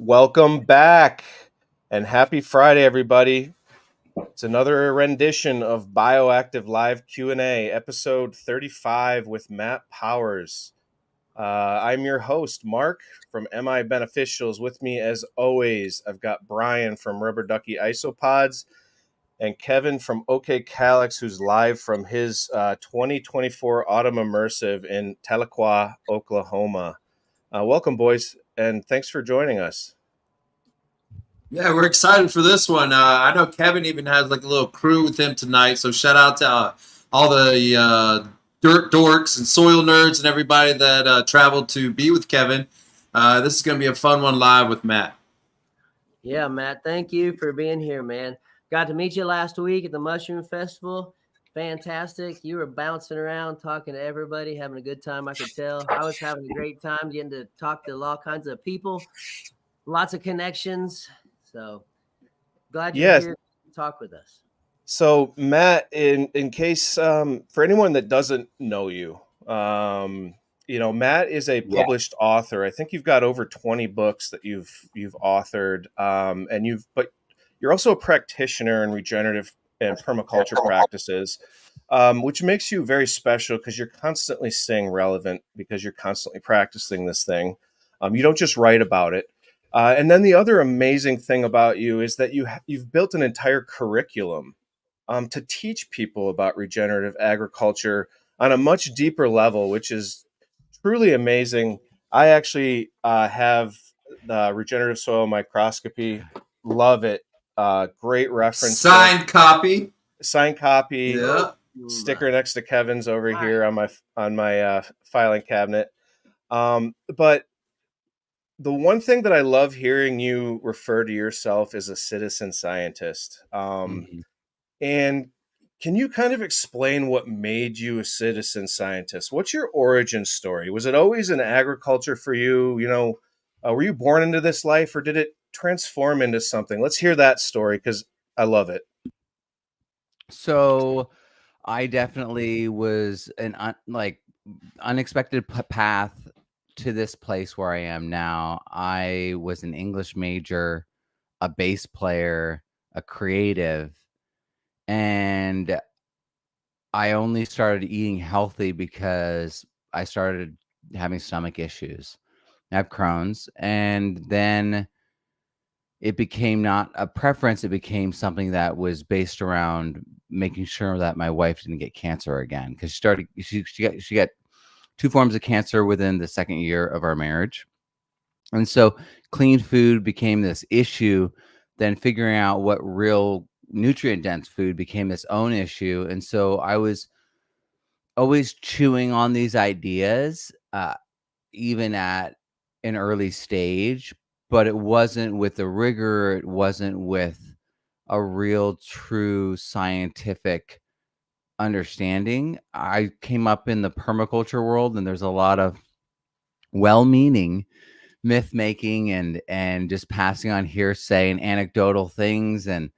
Welcome back and happy Friday, everybody. It's another rendition of Bioactive Live Q&A, episode 35 with Matt Powers. I'm your host, Mark from MI Beneficials. With me, as always, I've got Brian from Rubber Ducky Isopods and Kevin from OK Calyx, who's live from his 2024 Autumn Immersive in Tahlequah, Oklahoma. Welcome, boys, and thanks for joining us. Yeah, we're excited for this one. I know Kevin even has like a little crew with him tonight, so shout out to all the dirt dorks and soil nerds and everybody that traveled to be with Kevin. This is going to be a fun one live with Matt. Yeah, Matt, thank you for being here, man. Got to meet you last week at the Mushroom Festival. Fantastic. You were bouncing around, talking to everybody, having a good time, I could tell. I was having a great time getting to talk to all kinds of people, lots of connections. So glad you're here to talk with us. So, Matt, in case for anyone that doesn't know you, Matt is a published author. I think you've got over 20 books that you've authored, but you're also a practitioner in regenerative and permaculture practices, which makes you very special because you're constantly staying relevant because you're constantly practicing this thing. You don't just write about it. And then the other amazing thing about you is that you've built an entire curriculum to teach people about regenerative agriculture on a much deeper level, which is truly amazing. I actually have the Regenerative Soil Microscopy. Love it. Great reference. Signed copy. Yeah. Sticker next to Kevin's over here on my filing cabinet. But the one thing that I love hearing you refer to yourself as a citizen scientist. And can you kind of explain what made you a citizen scientist? What's your origin story? Was it always in agriculture for you? Were you born into this life or did it transform into something? Let's hear that story because I love it. So I definitely was an unexpected path to this place where I am now. I was an English major, a bass player, a creative, and I only started eating healthy because I started having stomach issues. I have Crohn's, and then it became not a preference. It became something that was based around making sure that my wife didn't get cancer again, because she got 2 forms of cancer within the second year of our marriage. And so clean food became this issue. Then figuring out what real nutrient dense food became its own issue. And so I was always chewing on these ideas, even at an early stage, but it wasn't with the rigor. It wasn't with a real true scientific understanding. I came up in the permaculture world, and there's a lot of well-meaning myth making and just passing on hearsay and anecdotal things and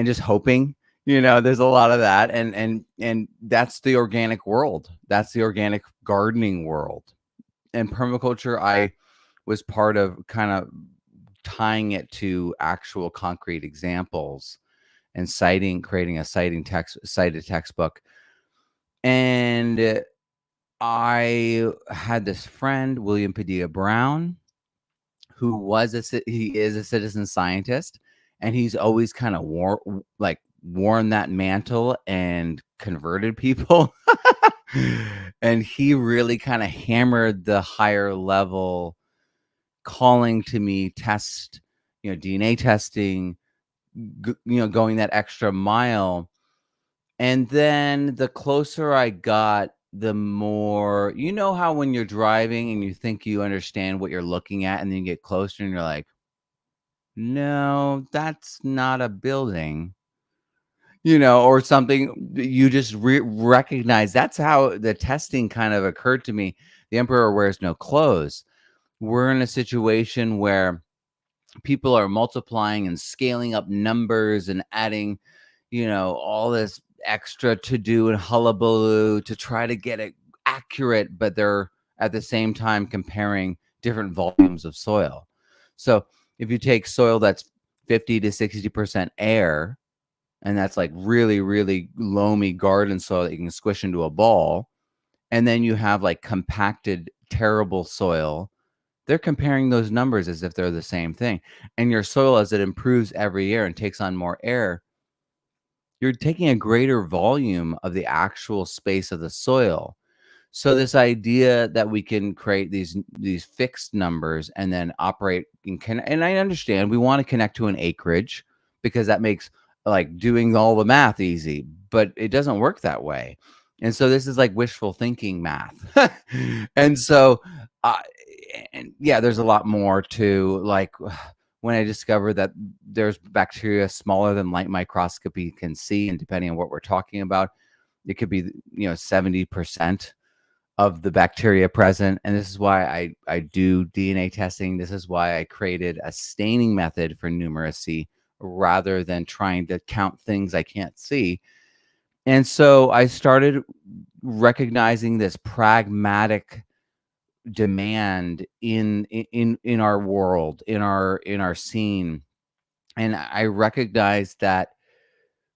just hoping, there's a lot of that. And that's the organic world. That's the organic gardening world. And permaculture, I was part of kind of tying it to actual concrete examples and creating a cited textbook. And I had this friend, William Padilla Brown, who he is a citizen scientist, and he's always kind of worn that mantle and converted people. And he really kind of hammered the higher level calling to me, test, DNA testing, going that extra mile. And then the closer I got, the more, how when you're driving and you think you understand what you're looking at, and then you get closer and you're like, no, that's not a building, or something. You just recognize. That's how the testing kind of occurred to me. The emperor wears no clothes. We're in a situation where people are multiplying and scaling up numbers and adding, all this extra to do and hullabaloo to try to get it accurate, but they're at the same time comparing different volumes of soil. So if you take soil that's 50 to 60% air, and that's like really, really loamy garden soil that you can squish into a ball, and then you have like compacted, terrible soil, they're comparing those numbers as if they're the same thing. And your soil, as it improves every year and takes on more air, you're taking a greater volume of the actual space of the soil. So this idea that we can create these fixed numbers and then operate and I understand we want to connect to an acreage because that makes like doing all the math easy, but it doesn't work that way. And so this is like wishful thinking math. And so uh, and yeah, there's a lot more to like when I discovered that there's bacteria smaller than light microscopy can see, and depending on what we're talking about, it could be 70% of the bacteria present. And this is why I do DNA testing. This is why I created a staining method for numeracy rather than trying to count things I can't see. And so I started recognizing this pragmatic demand in our world, in our scene. And I recognized that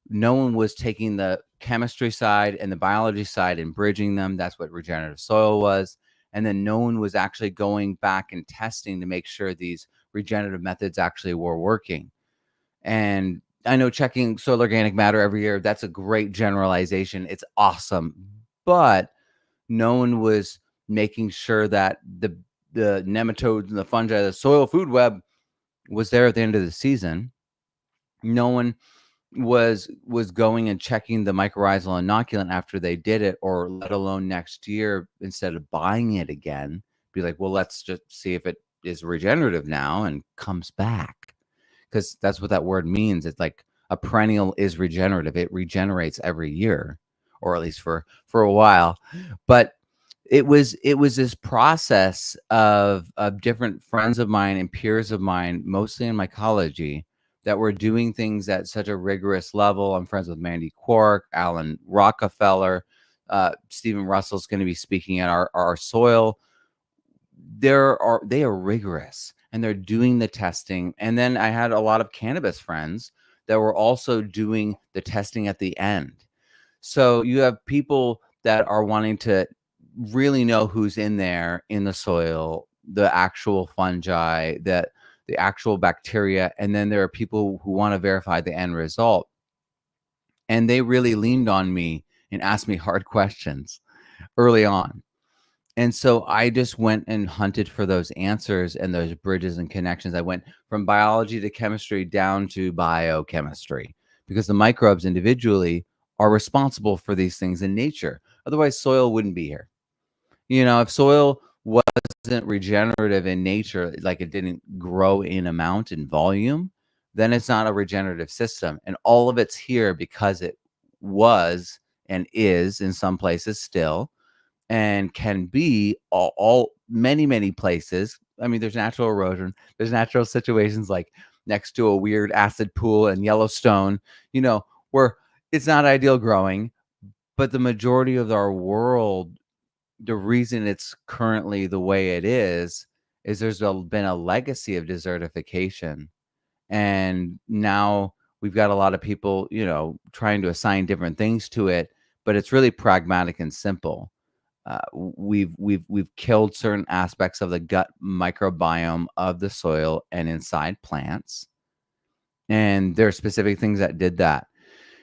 no one was taking the chemistry side and the biology side and bridging them. That's what regenerative soil was. And then no one was actually going back and testing to make sure these regenerative methods actually were working. And I know checking soil organic matter every year, that's a great generalization. It's awesome. But no one was making sure that the nematodes and the fungi, the soil food web was there at the end of the season. No one was going and checking the mycorrhizal inoculant after they did it, or let alone next year, instead of buying it again, be like, well, let's just see if it is regenerative now and comes back, because that's what that word means. It's like a perennial is regenerative. It regenerates every year, or at least for a while. But it was this process of different friends of mine and peers of mine, mostly in mycology, that were doing things at such a rigorous level. I'm friends with Mandy Quark, Alan Rockefeller, Stephen Russell's going to be speaking at our soil. They are rigorous, and they're doing the testing. And then I had a lot of cannabis friends that were also doing the testing at the end. So you have people that are wanting to really know who's in there in the soil, the actual fungi, that the actual bacteria, and then there are people who want to verify the end result. And they really leaned on me and asked me hard questions early on. And so I just went and hunted for those answers and those bridges and connections. I went from biology to chemistry down to biochemistry, because the microbes individually are responsible for these things in nature. Otherwise, soil wouldn't be here. If soil wasn't regenerative in nature, like it didn't grow in amount and volume, then it's not a regenerative system. And all of it's here because it was and is in some places still, and can be all many places. I mean, there's natural erosion, there's natural situations like next to a weird acid pool in Yellowstone, where it's not ideal growing. But the majority of our world, the reason it's currently the way it is there's been a legacy of desertification. And now we've got a lot of people, trying to assign different things to it, but it's really pragmatic and simple. We've killed certain aspects of the gut microbiome of the soil and inside plants. And there are specific things that did that.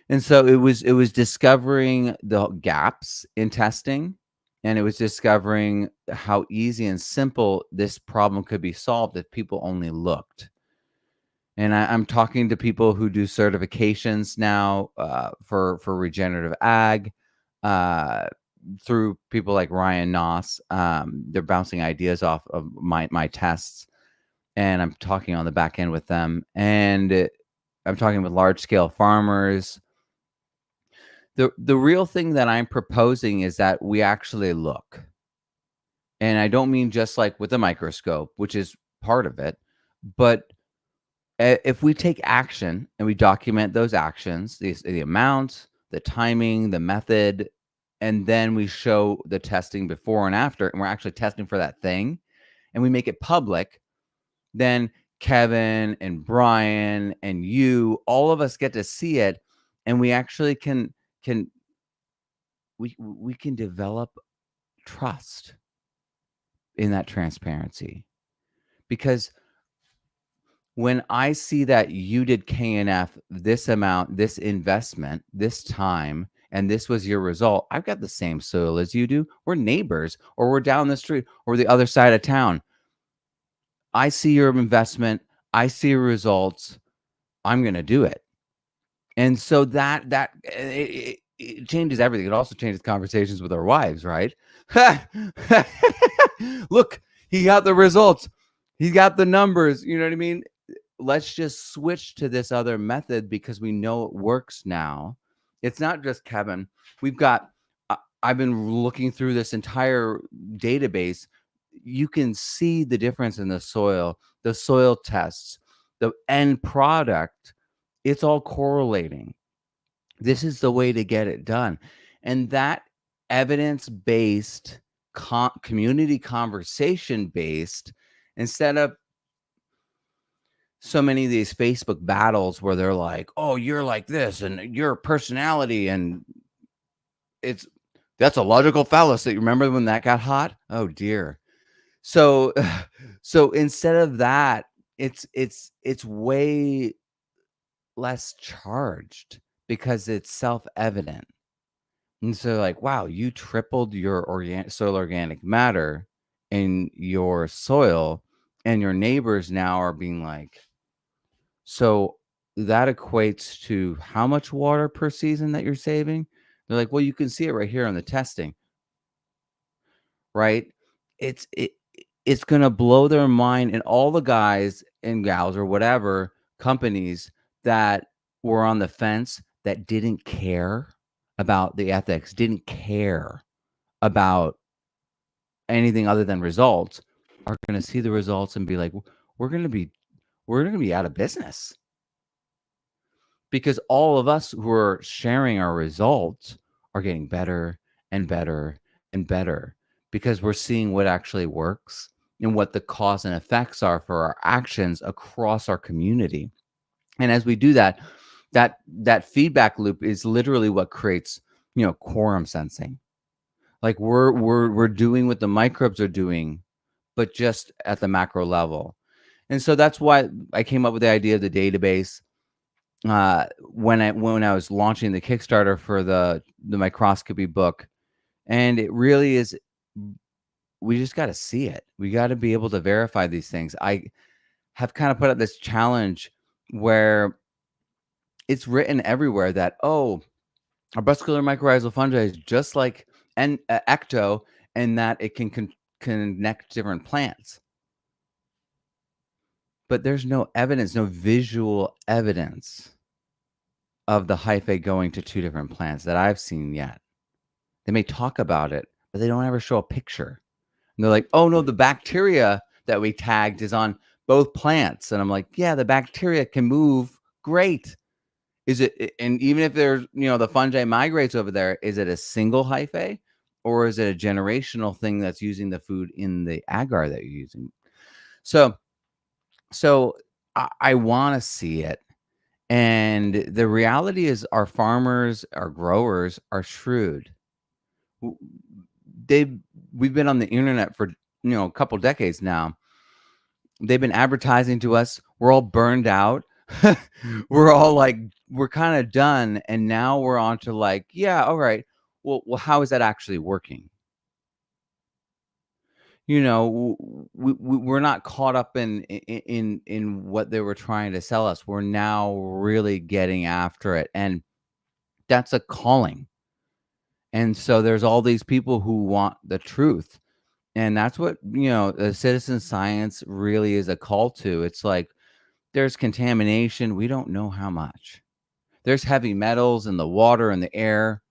And so it was discovering the gaps in testing, and it was discovering how easy and simple this problem could be solved if people only looked. And I'm talking to people who do certifications now for regenerative ag, through people like Ryan Noss. They're bouncing ideas off of my tests, and I'm talking on the back end with them. And I'm talking with large scale farmers. The real thing that I'm proposing is that we actually look. And I don't mean just like with a microscope, which is part of it, but if we take action and we document those actions, the amount, the timing, the method, and then we show the testing before and after, and we're actually testing for that thing, and we make it public, then Kevin and Brian and you, all of us get to see it, and we actually can we can develop trust in that transparency. Because when I see that you did KNF this amount, this investment, this time, and this was your result, I've got the same soil as you do. We're neighbors, or we're down the street, or the other side of town. I see your investment. I see your results. I'm going to do it. And so that it changes everything. It also changes conversations with our wives, right? Look, he got the results. He got the numbers. You know what I mean? Let's just switch to this other method because we know it works now. It's not just Kevin. We've got, I've been looking through this entire database. You can see the difference in the soil tests, the end product. It's all correlating. This is the way to get it done. And that evidence-based, community conversation-based, instead of so many of these Facebook battles where they're like, oh, you're like this and your personality, and that's a logical fallacy. Remember when that got hot? Oh dear. So instead of that, it's way less charged because it's self-evident. And so like, wow, you tripled your soil organic matter in your soil, and your neighbors now are being like, so that equates to how much water per season that you're saving? They're like, well, you can see it right here on the testing, right? It's going to blow their mind, and all the guys and gals or whatever companies that were on the fence, that didn't care about the ethics, didn't care about anything other than results, are going to see the results and be like, we're going to be out of business. Because all of us who are sharing our results are getting better and better and better, because we're seeing what actually works and what the cause and effects are for our actions across our community. And as we do that, that feedback loop is literally what creates, quorum sensing. Like we're doing what the microbes are doing, but just at the macro level. And so that's why I came up with the idea of the database. When I was launching the Kickstarter for the microscopy book, and it really is, we just got to see it. We got to be able to verify these things. I have kind of put up this challenge where it's written everywhere that, oh, our vascular mycorrhizal fungi is just like ecto, and that it can connect different plants. But there's no evidence, no visual evidence of the hyphae going to two different plants that I've seen yet. They may talk about it, but they don't ever show a picture. And they're like, oh no, the bacteria that we tagged is on both plants. And I'm like, yeah, the bacteria can move great. Is it, and even if there's, the fungi migrates over there, is it a single hyphae, or is it a generational thing that's using the food in the agar that you're using? So I want to see it. And the reality is our farmers, our growers are shrewd. We've been on the internet for, a couple decades now. They've been advertising to us. We're all burned out. We're all like, we're kind of done. And now we're on to like, yeah, all right. Well, how is that actually working? We're not caught up in what they were trying to sell us. We're now really getting after it. And that's a calling. And so there's all these people who want the truth. And that's what, the citizen science really is a call to. It's like, there's contamination. We don't know how much. There's heavy metals in the water and the air.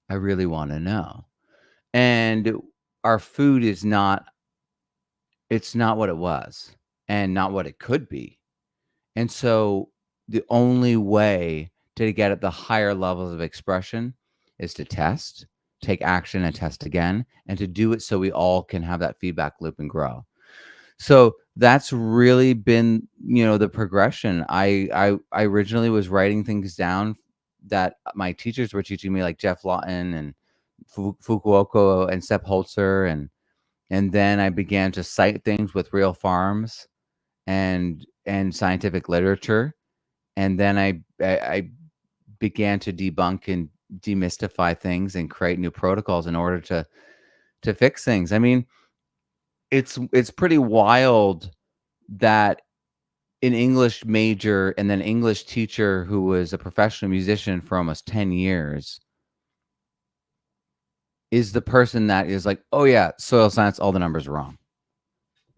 I really want to know. And our food is not what it was, and not what it could be. And so the only way to get at the higher levels of expression is to test, take action, and test again, and to do it so we all can have that feedback loop and grow. So that's really been, the progression. I originally was writing things down that my teachers were teaching me, like Jeff Lawton and Fukuoka and Sepp Holzer, and then I began to cite things with real farms and scientific literature, and then I began to debunk and demystify things and create new protocols in order to fix things. I mean, it's pretty wild that an English major and then English teacher who was a professional musician for almost 10 years is the person that is like, oh yeah, soil science, all the numbers are wrong.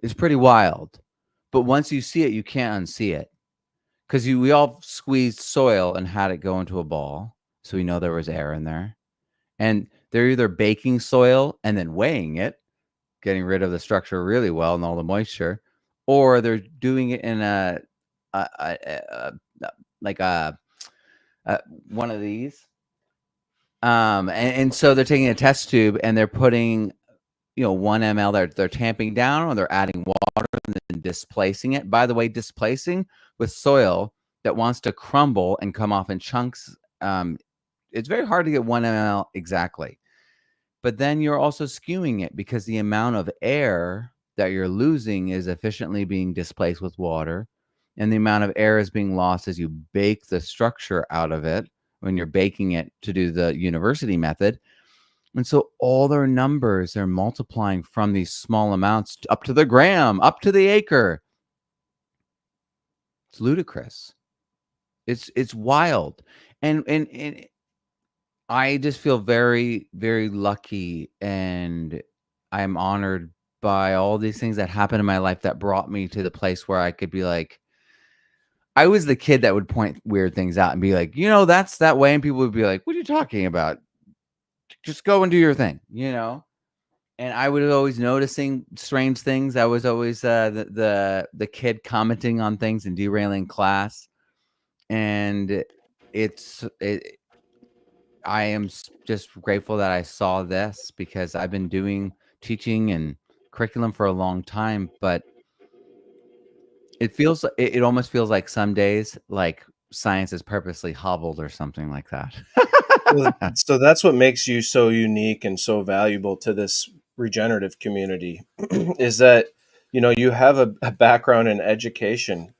It's pretty wild. But once you see it, you can't unsee it. Because we all squeezed soil and had it go into a ball. So we know there was air in there. And they're either baking soil and then weighing it, getting rid of the structure really well and all the moisture, or they're doing it in a, a, a like a one of these. And so they're taking a test tube and they're putting, 1 ml. They're tamping down, or they're adding water and then displacing it. By the way, displacing with soil that wants to crumble and come off in chunks. It's very hard to get 1 ml exactly. But then you're also skewing it because the amount of air that you're losing is efficiently being displaced with water. And the amount of air is being lost as you bake the structure out of it when you're baking it to do the university method. And so all their numbers, they're multiplying from these small amounts up to the gram, up to the acre. It's ludicrous. It's wild. And I just feel very, very lucky, and I'm honored by all these things that happened in my life that brought me to the place where I could be like, I was the kid that would point weird things out and be like, that's that way. And people would be like, what are you talking about? Just go and do your thing, And I was always noticing strange things. I was always the kid commenting on things and derailing class. And I am just grateful that I saw this, because I've been doing teaching and curriculum for a long time, but it almost feels like some days like science is purposely hobbled or something like that. So that's what makes you so unique and so valuable to this regenerative community is that you have a background in education,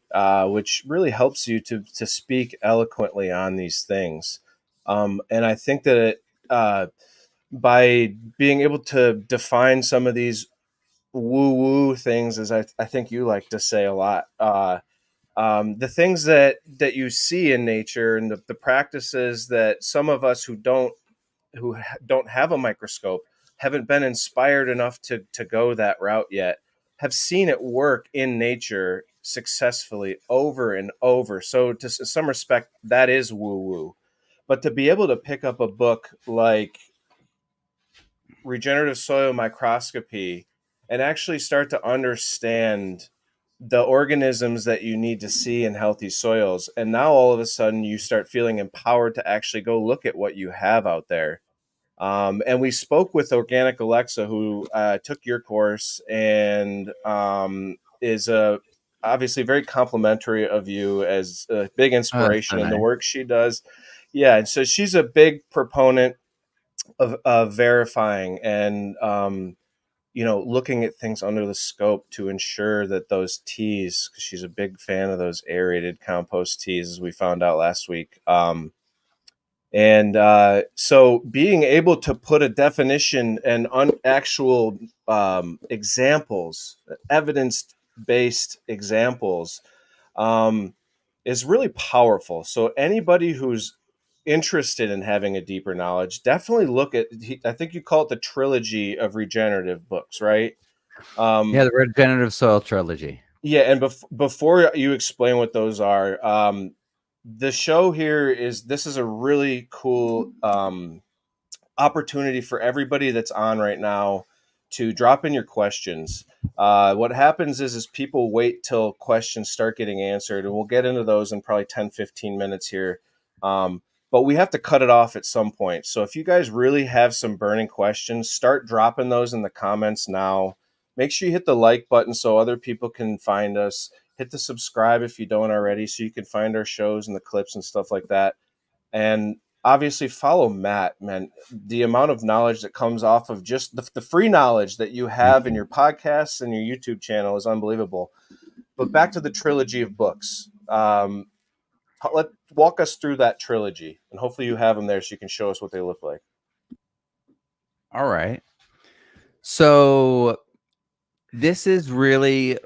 which really helps you to speak eloquently on these things. And I think that by being able to define some of these woo woo things, as I think you like to say a lot, the things that you see in nature and the practices that some of us who don't have a microscope, haven't been inspired enough to go that route yet, have seen it work in nature successfully over and over. So to some respect, that is woo woo. But to be able to pick up a book like Regenerative Soil Microscopy and actually start to understand the organisms that you need to see in healthy soils, and now all of a sudden you start feeling empowered to actually go look at what you have out there. And we spoke with Organic Alexa, who took your course and is obviously very complimentary of you, as a big Oh, that's inspiration so in the nice. work she does. Yeah, and so she's a big proponent of verifying and looking at things under the scope to ensure that those teas, because she's a big fan of those aerated compost teas, as we found out last week. And so being able to put a definition and actual examples, evidence-based examples, is really powerful. So anybody who's interested in having a deeper knowledge, definitely look at, I think you call it the trilogy of regenerative books, right? Yeah, the Regenerative Soil Trilogy. Yeah, and before you explain what those are, the show here this is a really cool opportunity for everybody that's on right now to drop in your questions. What happens is people wait till questions start getting answered, and we'll get into those in probably 10-15 minutes here. But we have to cut it off at some point. So if you guys really have some burning questions, start dropping those in the comments now. Make sure you hit the like button so other people can find us. Hit the subscribe if you don't already, so you can find our shows and the clips and stuff like that. And obviously follow Matt, man. The amount of knowledge that comes off of just the free knowledge that you have in your podcasts and your YouTube channel is unbelievable. But back to the trilogy of books. Walk us through that trilogy, and hopefully you have them there so you can show us what they look like. All right. So this is really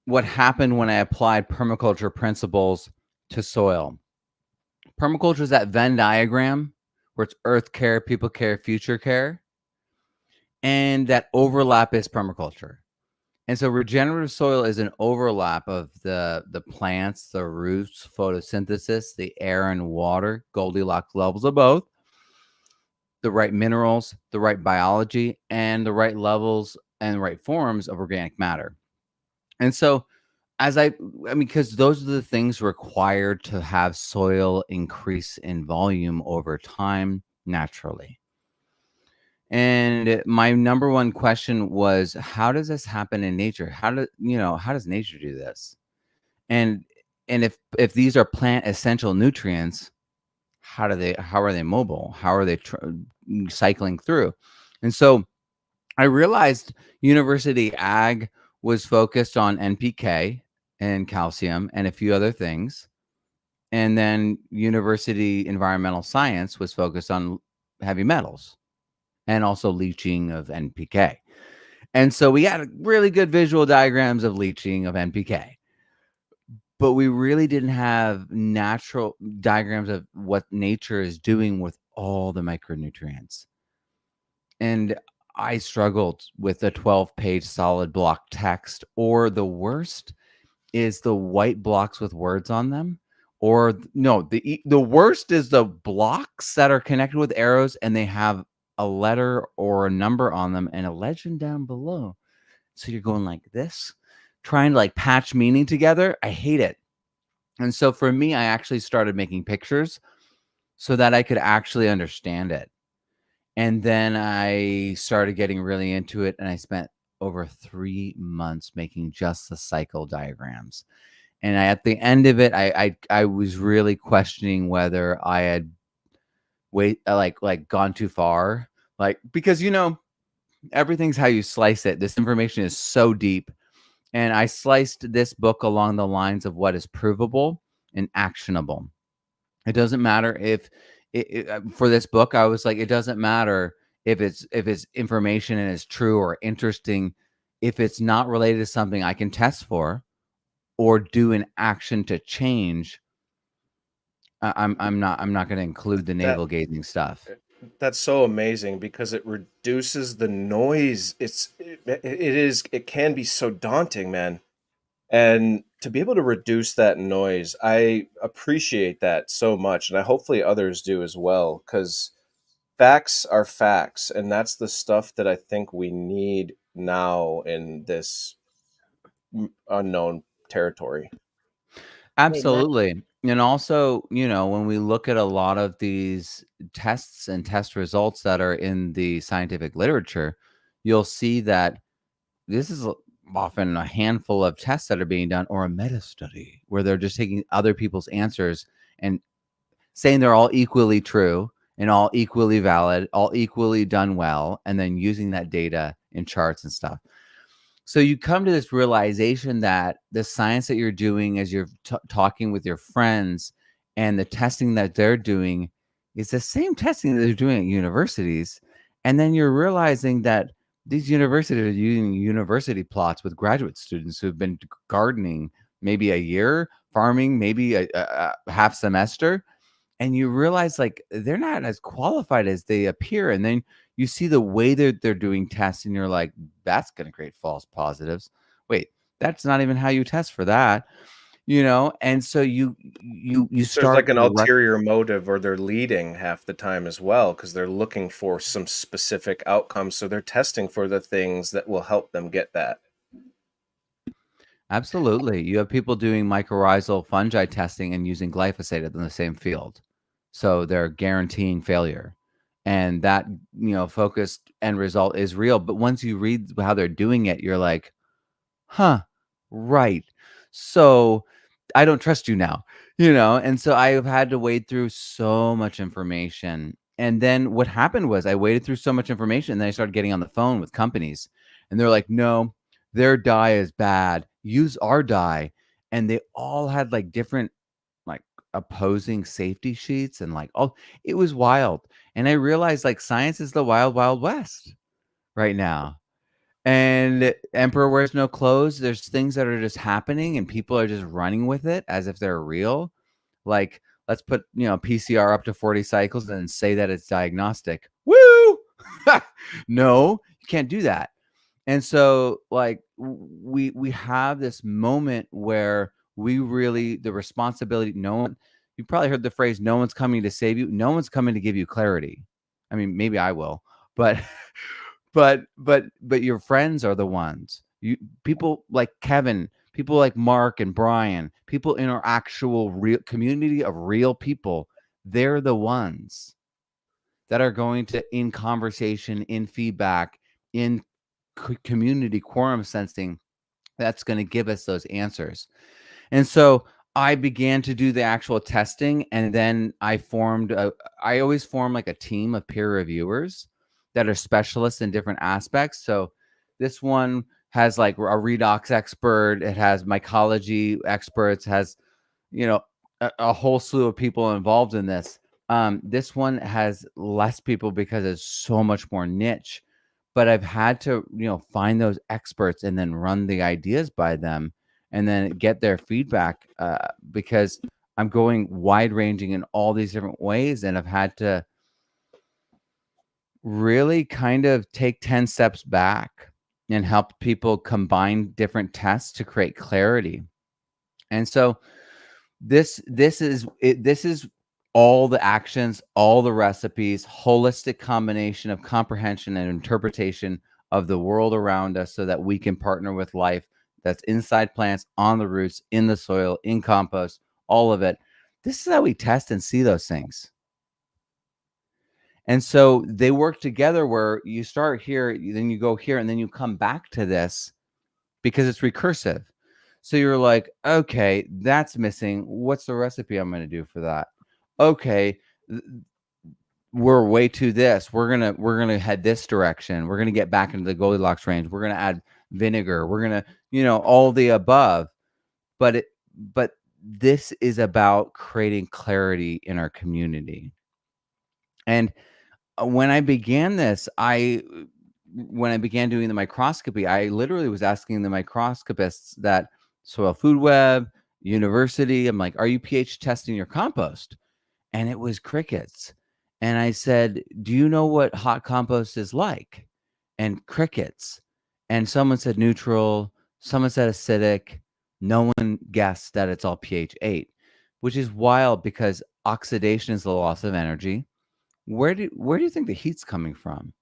what happened when I applied permaculture principles to soil. Permaculture is that Venn diagram where it's earth care, people care, future care. And that overlap is permaculture. And so regenerative soil is an overlap of the plants, the roots, photosynthesis, the air and water, Goldilocks levels of both, the right minerals, the right biology, and the right levels and right forms of organic matter. And so I mean, because those are the things required to have soil increase in volume over time naturally. And my number one question was, how does this happen in nature? How does nature do this? And if these are plant essential nutrients, how are they mobile? How are they cycling through? And so I realized university ag was focused on NPK and calcium and a few other things. And then university environmental science was focused on heavy metals and also leaching of NPK. And so we had really good visual diagrams of leaching of NPK, but we really didn't have natural diagrams of what nature is doing with all the micronutrients. And I struggled with a 12-page solid block text, or the worst is the white blocks with words on them. Or no, the worst is the blocks that are connected with arrows and they have a letter or a number on them and a legend down below. So you're going like this, trying to like patch meaning together. I hate it. And so for me, I actually started making pictures so that I could actually understand it. And then I started getting really into it, and I spent over 3 months making just the cycle diagrams. And at the end of it, I was really questioning whether I had gone too far, because everything's how you slice it. This information is so deep, and I sliced this book along the lines of what is provable and actionable. It doesn't matter if for this book, I was like, it doesn't matter if it's information and it's true or interesting, if it's not related to something I can test for or do an action to change. I'm not going to include the navel gazing stuff. That's so amazing because it reduces the noise. It can be so daunting, man. And to be able to reduce that noise, I appreciate that so much. And I hopefully others do as well, because facts are facts. And that's the stuff that I think we need now in this unknown territory. Absolutely. And also, when we look at a lot of these tests and test results that are in the scientific literature, you'll see that this is often a handful of tests that are being done, or a meta study where they're just taking other people's answers and saying they're all equally true and all equally valid, all equally done well, and then using that data in charts and stuff. So you come to this realization that the science that you're doing as you're talking with your friends and the testing that they're doing is the same testing that they're doing at universities. And then you're realizing that these universities are using university plots with graduate students who've been gardening maybe a year, farming maybe a half semester. And you realize like they're not as qualified as they appear. And then you see the way that they're doing tests and you're like, that's going to create false positives. Wait, that's not even how you test for that, And so you start. There's like an ulterior motive, or they're leading half the time as well, because they're looking for some specific outcomes. So they're testing for the things that will help them get that. Absolutely. You have people doing mycorrhizal fungi testing and using glyphosate in the same field. So they're guaranteeing failure. and that, focused end result is real. But once you read how they're doing it, you're like, huh, right. So I don't trust you now, and so I've had to wade through so much information. And then what happened was I waded through so much information, and then I started getting on the phone with companies, and they're like, no, their dye is bad, use our dye. And they all had like different, like, opposing safety sheets, and like, oh, it was wild. And I realized, like, science is the wild, wild west right now. And emperor wears no clothes. There's things that are just happening, and people are just running with it as if they're real. Like, let's put, PCR up to 40 cycles and then say that it's diagnostic. Woo! No, you can't do that. And so, like, we have this moment where we really, the responsibility, no one, you probably heard the phrase, no one's coming to save you. No one's coming to give you clarity. I mean, maybe I will, but but your friends are the ones. People like Kevin, people like Mark and Brian, people in our actual real community of real people, they're the ones that are going to, in conversation, in feedback, in community quorum sensing, that's going to give us those answers. And so I began to do the actual testing, and then I always form like a team of peer reviewers that are specialists in different aspects. So this one has like a redox expert, it has mycology experts, has, a whole slew of people involved in this. This one has less people because it's so much more niche, but I've had to, find those experts and then run the ideas by them and then get their feedback, because I'm going wide ranging in all these different ways. And I've had to really kind of take 10 steps back and help people combine different tests to create clarity. And so this is it. This is all the actions, all the recipes, holistic combination of comprehension and interpretation of the world around us so that we can partner with life that's inside plants, on the roots, in the soil, in compost, all of it. This is how we test and see those things. And so they work together where you start here, then you go here, and then you come back to this because it's recursive. So you're like, okay, that's missing. What's the recipe I'm going to do for that? Okay, we're way to this. We're gonna head this direction. We're gonna get back into the Goldilocks range. We're gonna add vinegar. We're gonna, all the above. But this is about creating clarity in our community. And when I began this, when I began doing the microscopy, I literally was asking the microscopists that Soil Food Web, university, I'm like, are you pH testing your compost? And it was crickets. And I said, do you know what hot compost is like? And crickets. And someone said neutral, someone said acidic. No one guessed that it's all pH 8, which is wild because oxidation is the loss of energy. Where do you think the heat's coming from?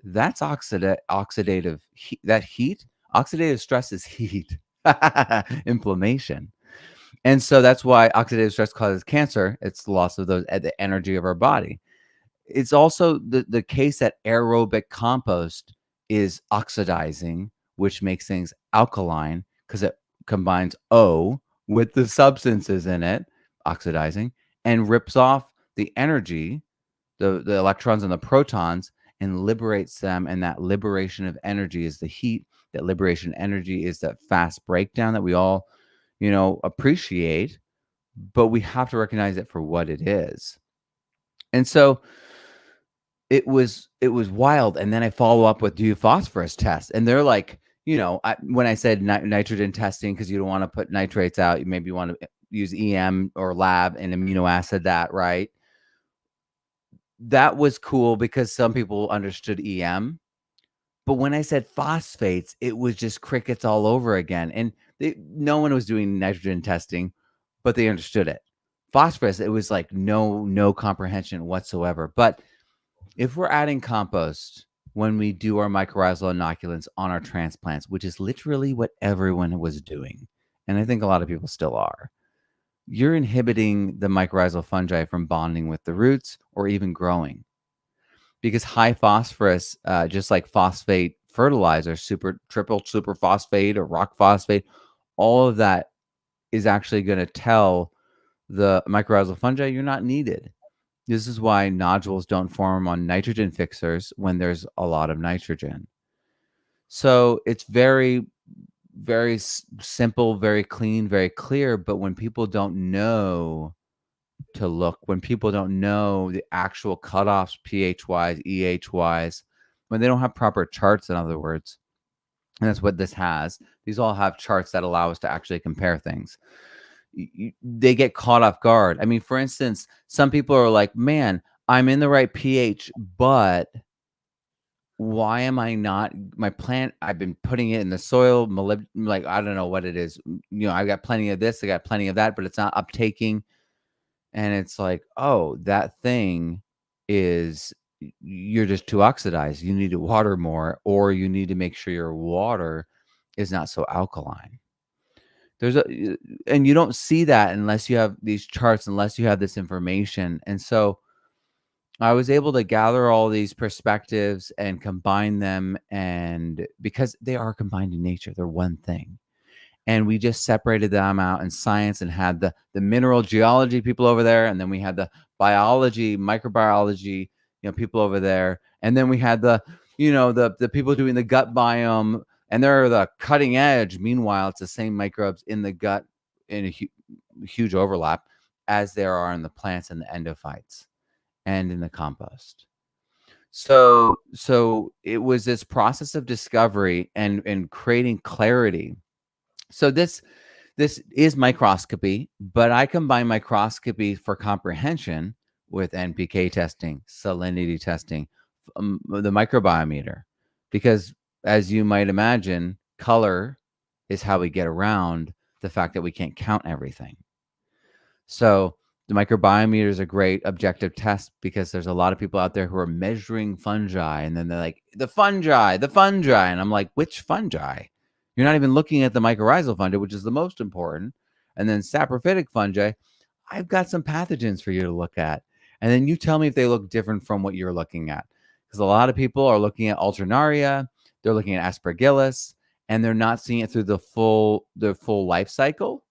That's oxidative heat. That heat, oxidative stress is heat, inflammation. And so that's why oxidative stress causes cancer. It's the loss of the energy of our body. It's also the case that aerobic compost is oxidizing, which makes things alkaline because it combines O with the substances in it, oxidizing, and rips off the energy, the electrons and the protons, and liberates them. And that liberation of energy is the heat. That liberation energy is that fast breakdown that we all, appreciate, but we have to recognize it for what it is. And so it was wild. And then I follow up with, do you phosphorus test? And they're like, when I said nitrogen testing, because you don't want to put nitrates out, you maybe want to use EM or lab and amino acid that, right? That was cool because some people understood EM. But when I said phosphates, it was just crickets all over again. And no one was doing nitrogen testing, but they understood it. Phosphorus, it was like no comprehension whatsoever. But if we're adding compost when we do our mycorrhizal inoculants on our transplants, which is literally what everyone was doing, and I think a lot of people still are, you're inhibiting the mycorrhizal fungi from bonding with the roots or even growing. because high phosphorus, just like phosphate fertilizer, triple super phosphate or rock phosphate, all of that is actually going to tell the mycorrhizal fungi you're not needed. This is why nodules don't form on nitrogen fixers when there's a lot of nitrogen. So it's very, very simple, very clean, very clear. But when people don't know to look, when people don't know the actual cutoffs, pH wise, EH wise, when they don't have proper charts, in other words, and that's what this has. These all have charts that allow us to actually compare things. They get caught off guard. I mean, for instance, some people are like, man, I'm in the right pH, but why am I not? My plant, I've been putting it in the soil, like, I don't know what it is. I got plenty of this, I got plenty of that, but it's not uptaking. And it's like, oh, that thing is, you're just too oxidized. You need to water more, or you need to make sure your water is not so alkaline. And you don't see that unless you have these charts, unless you have this information. And so I was able to gather all these perspectives and combine them, and because they are combined in nature, they're one thing. And we just separated them out in science and had the mineral geology people over there, and then we had the biology, microbiology, people over there, and then we had the people doing the gut biome, and they're the cutting edge. Meanwhile, it's the same microbes in the gut in a huge overlap as there are in the plants and the endophytes and in the compost. So it was this process of discovery and creating clarity. So this is microscopy, but I combine microscopy for comprehension with NPK testing, salinity testing, the microbiometer, because as you might imagine, color is how we get around the fact that we can't count everything. So the microbiometer is a great objective test because there's a lot of people out there who are measuring fungi, and then they're like, the fungi. And I'm like, which fungi? You're not even looking at the mycorrhizal fungi, which is the most important. And then saprophytic fungi, I've got some pathogens for you to look at. And then you tell me if they look different from what you're looking at. Because a lot of people are looking at alternaria, they're looking at aspergillus, and they're not seeing it through the full life cycle.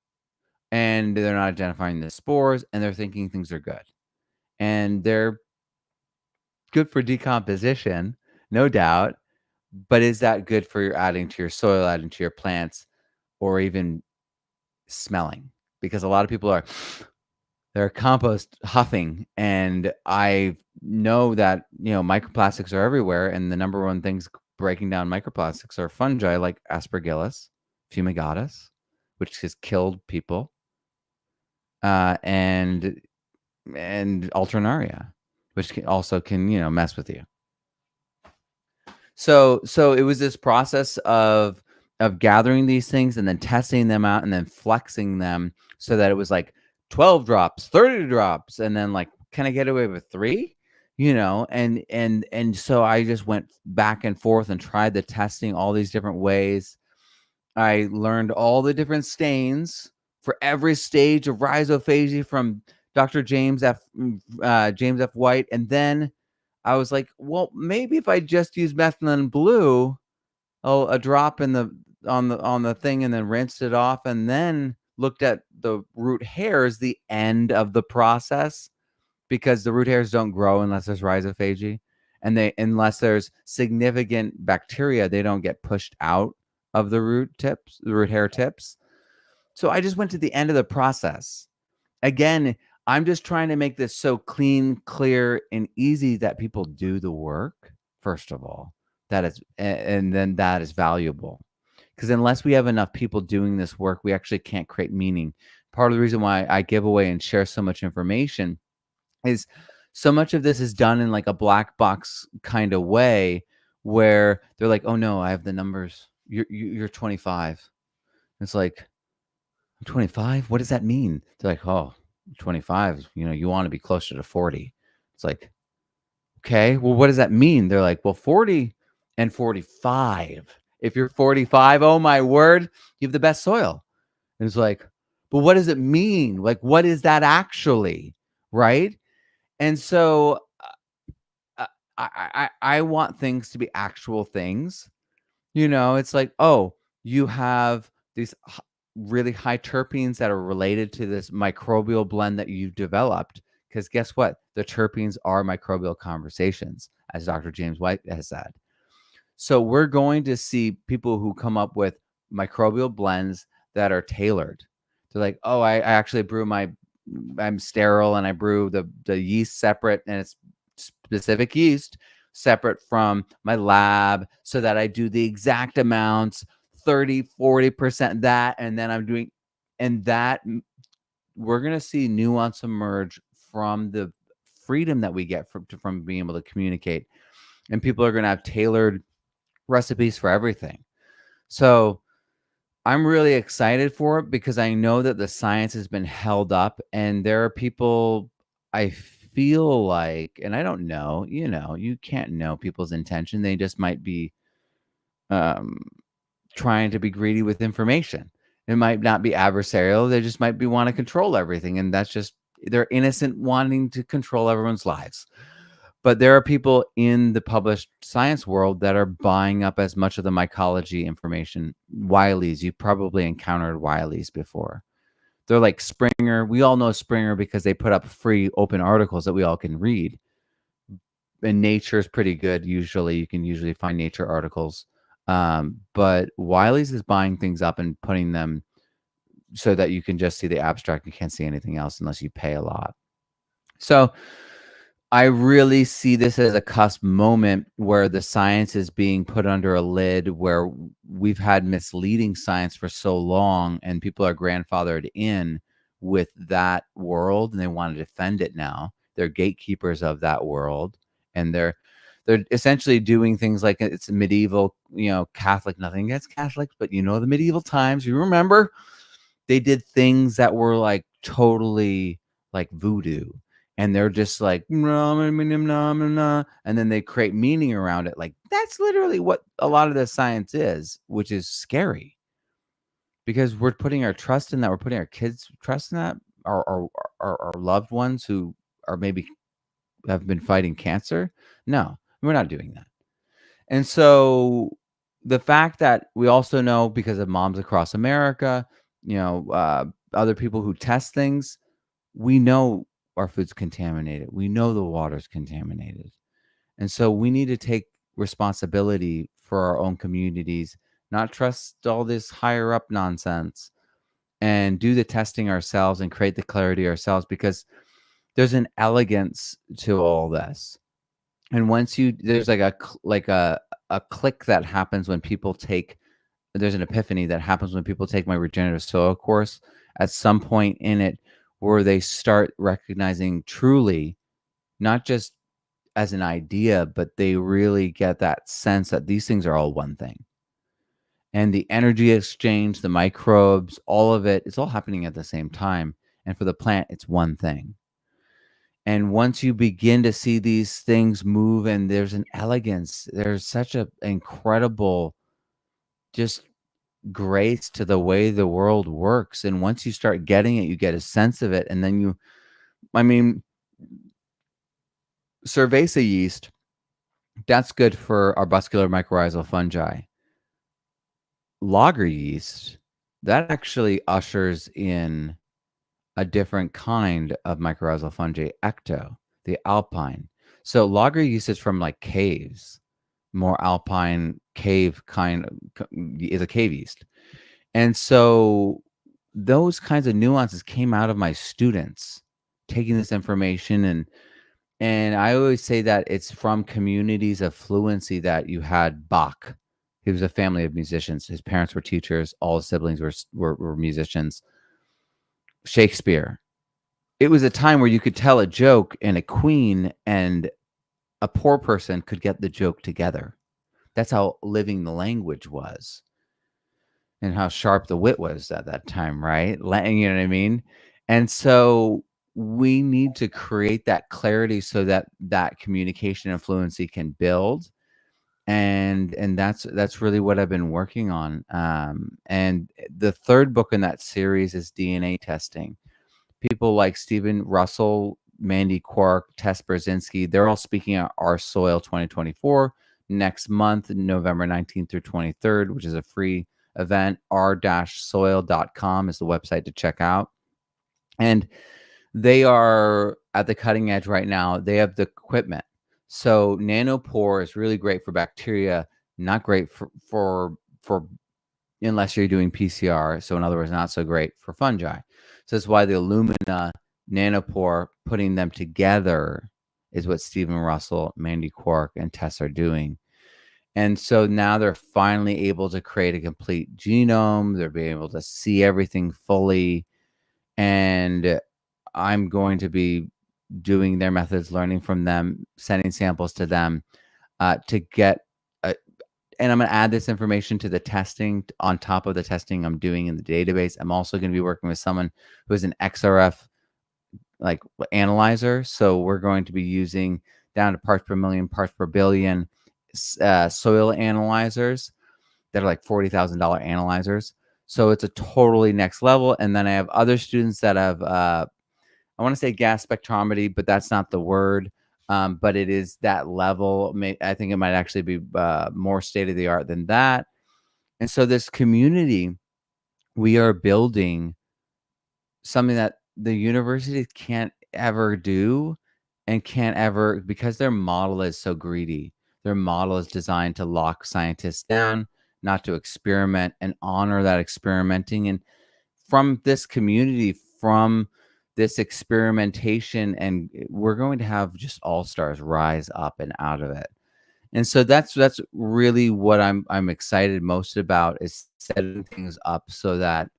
And they're not identifying the spores, and they're thinking things are good. And they're good for decomposition, no doubt. But is that good for your adding to your soil, adding to your plants, or even smelling? Because a lot of people they're compost huffing. And I know that, microplastics are everywhere. And the number one things breaking down microplastics are fungi like aspergillus, fumigatus, which has killed people, and alternaria, which also can mess with you. So it was this process of gathering these things and then testing them out and then flexing them so that it was like 12 drops, 30 drops, and then like, can I get away with 3? And so I just went back and forth and tried the testing all these different ways. I learned all the different stains for every stage of rhizophagy from Dr. James F. White, and then I was like, well, maybe if I just use methylene blue, a drop in on the thing, and then rinsed it off, and then looked at the root hairs, the end of the process, because the root hairs don't grow unless there's rhizophagy, and unless there's significant bacteria, they don't get pushed out of the root hair tips. So I just went to the end of the process. Again, I'm just trying to make this so clean, clear, and easy that people do the work, first of all, and then that is valuable. Because unless we have enough people doing this work, we actually can't create meaning. Part of the reason why I give away and share so much information is so much of this is done in like a black box kind of way, where they're like, oh no, I have the numbers. You're 25. It's like, I'm 25. What does that mean? They're like, oh, 25. You want to be closer to 40. It's like, okay, well, what does that mean? They're like, well, 40 and 45. If you're 45, oh my word, you have the best soil. And it's like, but what does it mean? Like, what is that actually? Right? And so I want things to be actual things. You know, it's like, oh, you have these really high terpenes that are related to this microbial blend that you've developed. Because guess what? The terpenes are microbial conversations, as Dr. James White has said. So we're going to see people who come up with microbial blends that are tailored. They're like, oh, I actually brew I'm sterile and I brew the yeast separate, and it's specific yeast separate from my lab so that I do the exact amounts, 30-40% that, and then I'm doing, and that we're going to see nuance emerge from the freedom that we get from being able to communicate, and people are going to have tailored recipes for everything. So I'm really excited for it because I know that the science has been held up, and there are people, I feel like, and I don't know, you can't know people's intention. They just might be trying to be greedy with information. It might not be adversarial. They just might be want to control everything. And that's just, they're innocent wanting to control everyone's lives. But there are people in the published science world that are buying up as much of the mycology information. Wileys, you probably encountered Wileys before. They're like Springer. We all know Springer because they put up free open articles that we all can read. And Nature is pretty good. Usually, you can usually find Nature articles. But Wiley's is buying things up and putting them so that you can just see the abstract. You can't see anything else unless you pay a lot. So I really see this as a cusp moment where the science is being put under a lid, where we've had misleading science for so long and people are grandfathered in with that world and they want to defend it now. They're gatekeepers of that world, and they're essentially doing things like it's medieval, Catholic, nothing against Catholics, but the medieval times, you remember, they did things that were like totally like voodoo. And they're just like, and then they create meaning around it. Like, that's literally what a lot of the science is, which is scary. Because we're putting our trust in that. We're putting our kids' trust in that. Our loved ones who are maybe have been fighting cancer. No, we're not doing that. And so the fact that we also know, because of Moms Across America, other people who test things, we know our food's contaminated. We know the water's contaminated. And so we need to take responsibility for our own communities, not trust all this higher up nonsense, and do the testing ourselves and create the clarity ourselves, because there's an elegance to all this. And once there's like a click that happens when people there's an epiphany that happens when people take my regenerative soil course at some point in it, where they start recognizing truly, not just as an idea, but they really get that sense that these things are all one thing. And the energy exchange, the microbes, all of it, it's all happening at the same time. And for the plant, it's one thing. And once you begin to see these things move, and there's an elegance, there's such an incredible just grace to the way the world works. And once you start getting it, you get a sense of it. And then cerevisiae yeast, that's good for arbuscular mycorrhizal fungi. Lager yeast, that actually ushers in a different kind of mycorrhizal fungi, ecto, the alpine. So lager yeast is from like caves. More alpine cave kind is a cave yeast. And so those kinds of nuances came out of my students taking this information. And I always say that it's from communities of fluency that you had Bach. He was a family of musicians. His parents were teachers. All his siblings were musicians. Shakespeare. It was a time where you could tell a joke, and a queen and a poor person could get the joke together. That's how living the language was, and how sharp the wit was at that time, right? You know what I mean? And so we need to create that clarity so that that communication and fluency can build. And that's really what I've been working on. And the third book in that series is DNA testing. People like Stephen Russell Mandy Quark, Tess Brzezinski. They're all speaking at Our Soil 2024 next month, November 19th through 23rd, which is a free event. r-soil.com is the website to check out. And they are at the cutting edge right now. They have the equipment. So nanopore is really great for bacteria, not great for unless you're doing PCR. So in other words, not so great for fungi. So that's why the Illumina nanopore, putting them together, is what Stephen Russell, Mandy Quark, and Tess are doing. And so now they're finally able to create a complete genome. They're being able to see everything fully. And I'm going to be doing their methods, learning from them, sending samples to them to get and I'm going to add this information to the testing on top of the testing I'm doing in the database. I'm also going to be working with someone who is an XRF like analyzer. So we're going to be using down to parts per million, parts per billion soil analyzers that are like $40,000 analyzers. So it's a totally next level. And then I have other students that have, I want to say gas spectrometry, but that's not the word. But it is that level. I think it might actually be more state of the art than that. And so this community, we are building something that the university can't ever do and can't ever, because their model is so greedy. Their model is designed to lock scientists down, not to experiment, and honor that experimenting. And from this community, from this experimentation, and we're going to have just all-stars rise up and out of it. And so that's really what I'm excited most about, is setting things up so that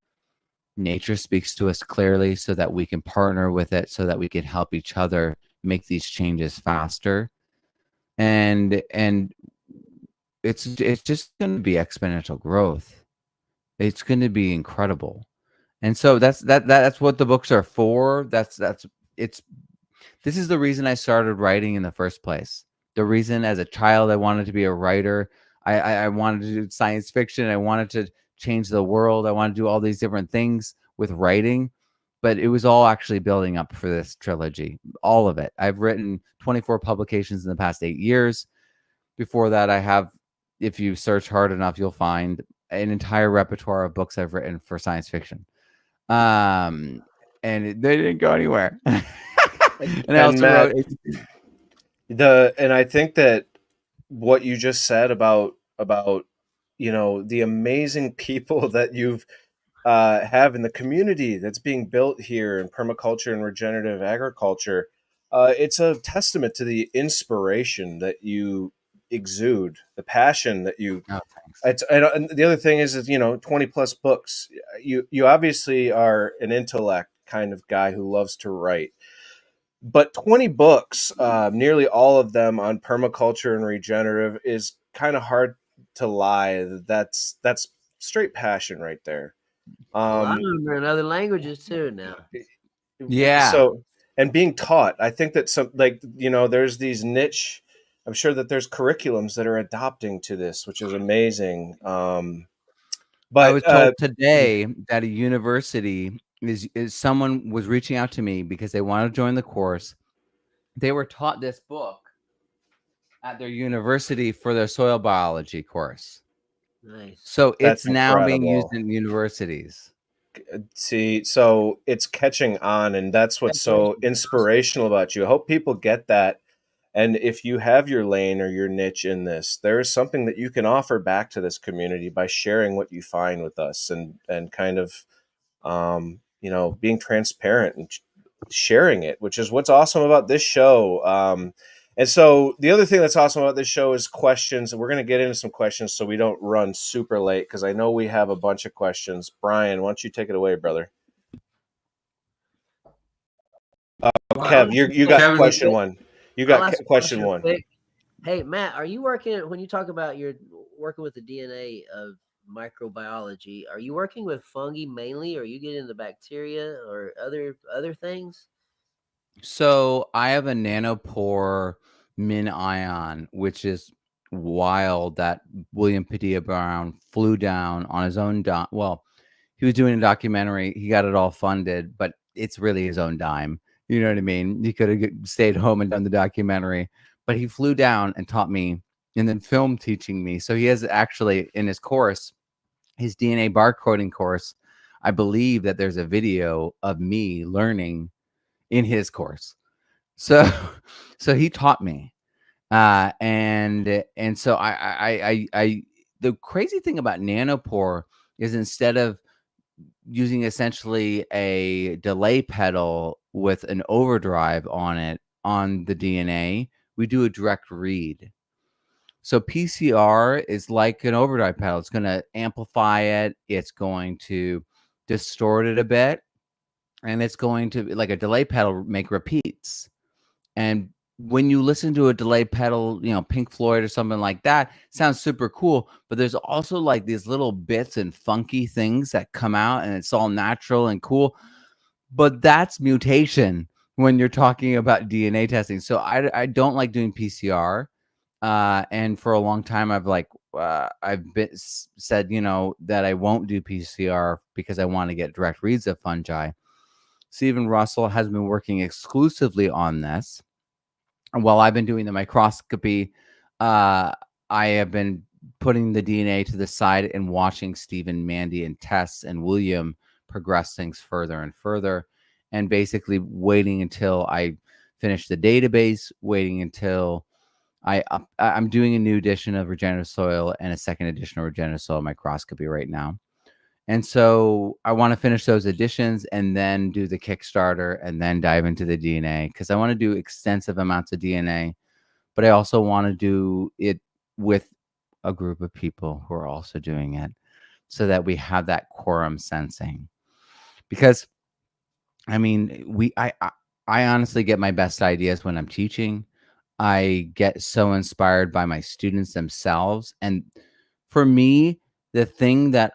nature speaks to us clearly, so that we can partner with it, so that we can help each other make these changes faster. And it's just going to be exponential growth. It's going to be incredible. And so that's what the books are for. This is the reason I started writing in the first place. The reason as a child I wanted to be a writer. I wanted to do science fiction. I wanted to change the world. I wanted to do all these different things with writing, but it was all actually building up for this trilogy. All of it. I've written 24 publications in the past 8 years. Before that, I have, if you search hard enough, you'll find an entire repertoire of books I've written for science fiction. And they didn't go anywhere. And I also Matt, wrote and I think that what you just said about the amazing people that you've have in the community that's being built here in permaculture and regenerative agriculture, it's a testament to the inspiration that you exude, the passion that you. oh, thanks. And the other thing is 20 plus books. You obviously are an intellect kind of guy who loves to write. But 20 books, nearly all of them on permaculture and regenerative, is kind of hard to lie. That's straight passion right there. A lot of them are in other languages too now. Yeah. So, and being taught, I think that there's these niche. I'm sure that there's curriculums that are adopting to this, which is amazing. But I was told today that a university is someone was reaching out to me because they wanted to join the course. They were taught this book at their university for their soil biology course. Nice. So That's it's now being used incredible. in universities. See, so it's catching on, and that's what's so inspirational about you. I hope people get that. And if you have your lane or your niche in this, there is something that you can offer back to this community by sharing what you find with us, and kind of being transparent and sharing it, which is what's awesome about this show. And so the other thing that's awesome about this show is questions. And we're going to get into some questions so we don't run super late, because I know we have a bunch of questions. Brian, why don't you take it away, brother? Kev, you got Kevin, question one. You I'll got ask a question real one. quick. Hey, Matt, are you working, when you talk about you're working with the DNA of microbiology, are you working with fungi mainly, or are you getting into bacteria or other things? So I have a nanopore min ion, which is wild, that William Padilla Brown flew down on his own dime. Well, he was doing a documentary. He got it all funded, but it's really his own dime. You know what I mean? He could have stayed home and done the documentary, but he flew down and taught me, and then film teaching me. So he has actually in his course, his DNA barcoding course, I believe that there's a video of me learning in his course. So so he taught me. And so I the crazy thing about nanopore is instead of using essentially a delay pedal with an overdrive on it on the DNA, we do a direct read. So PCR is like an overdrive pedal. It's going to amplify it. It's going to distort it a bit, and it's going to, like a delay pedal, make repeats. And when you listen to a delay pedal, Pink Floyd or something like that, sounds super cool. But there's also like these little bits and funky things that come out, and it's all natural and cool. But that's mutation when you're talking about DNA testing. So I don't like doing PCR. And for a long time, I've said, that I won't do PCR because I want to get direct reads of fungi. Stephen Russell has been working exclusively on this. While I've been doing the microscopy, I have been putting the DNA to the side and watching Stephen, Mandy, and Tess and William progress things further and further, and basically waiting until I finish the database, waiting until I'm doing a new edition of Regenerative Soil and a second edition of Regenerative Soil Microscopy right now. And so I want to finish those editions and then do the Kickstarter and then dive into the DNA, because I want to do extensive amounts of DNA, but I also want to do it with a group of people who are also doing it so that we have that quorum sensing. Because, I mean, I honestly get my best ideas when I'm teaching. I get so inspired by my students themselves. And for me, the thing that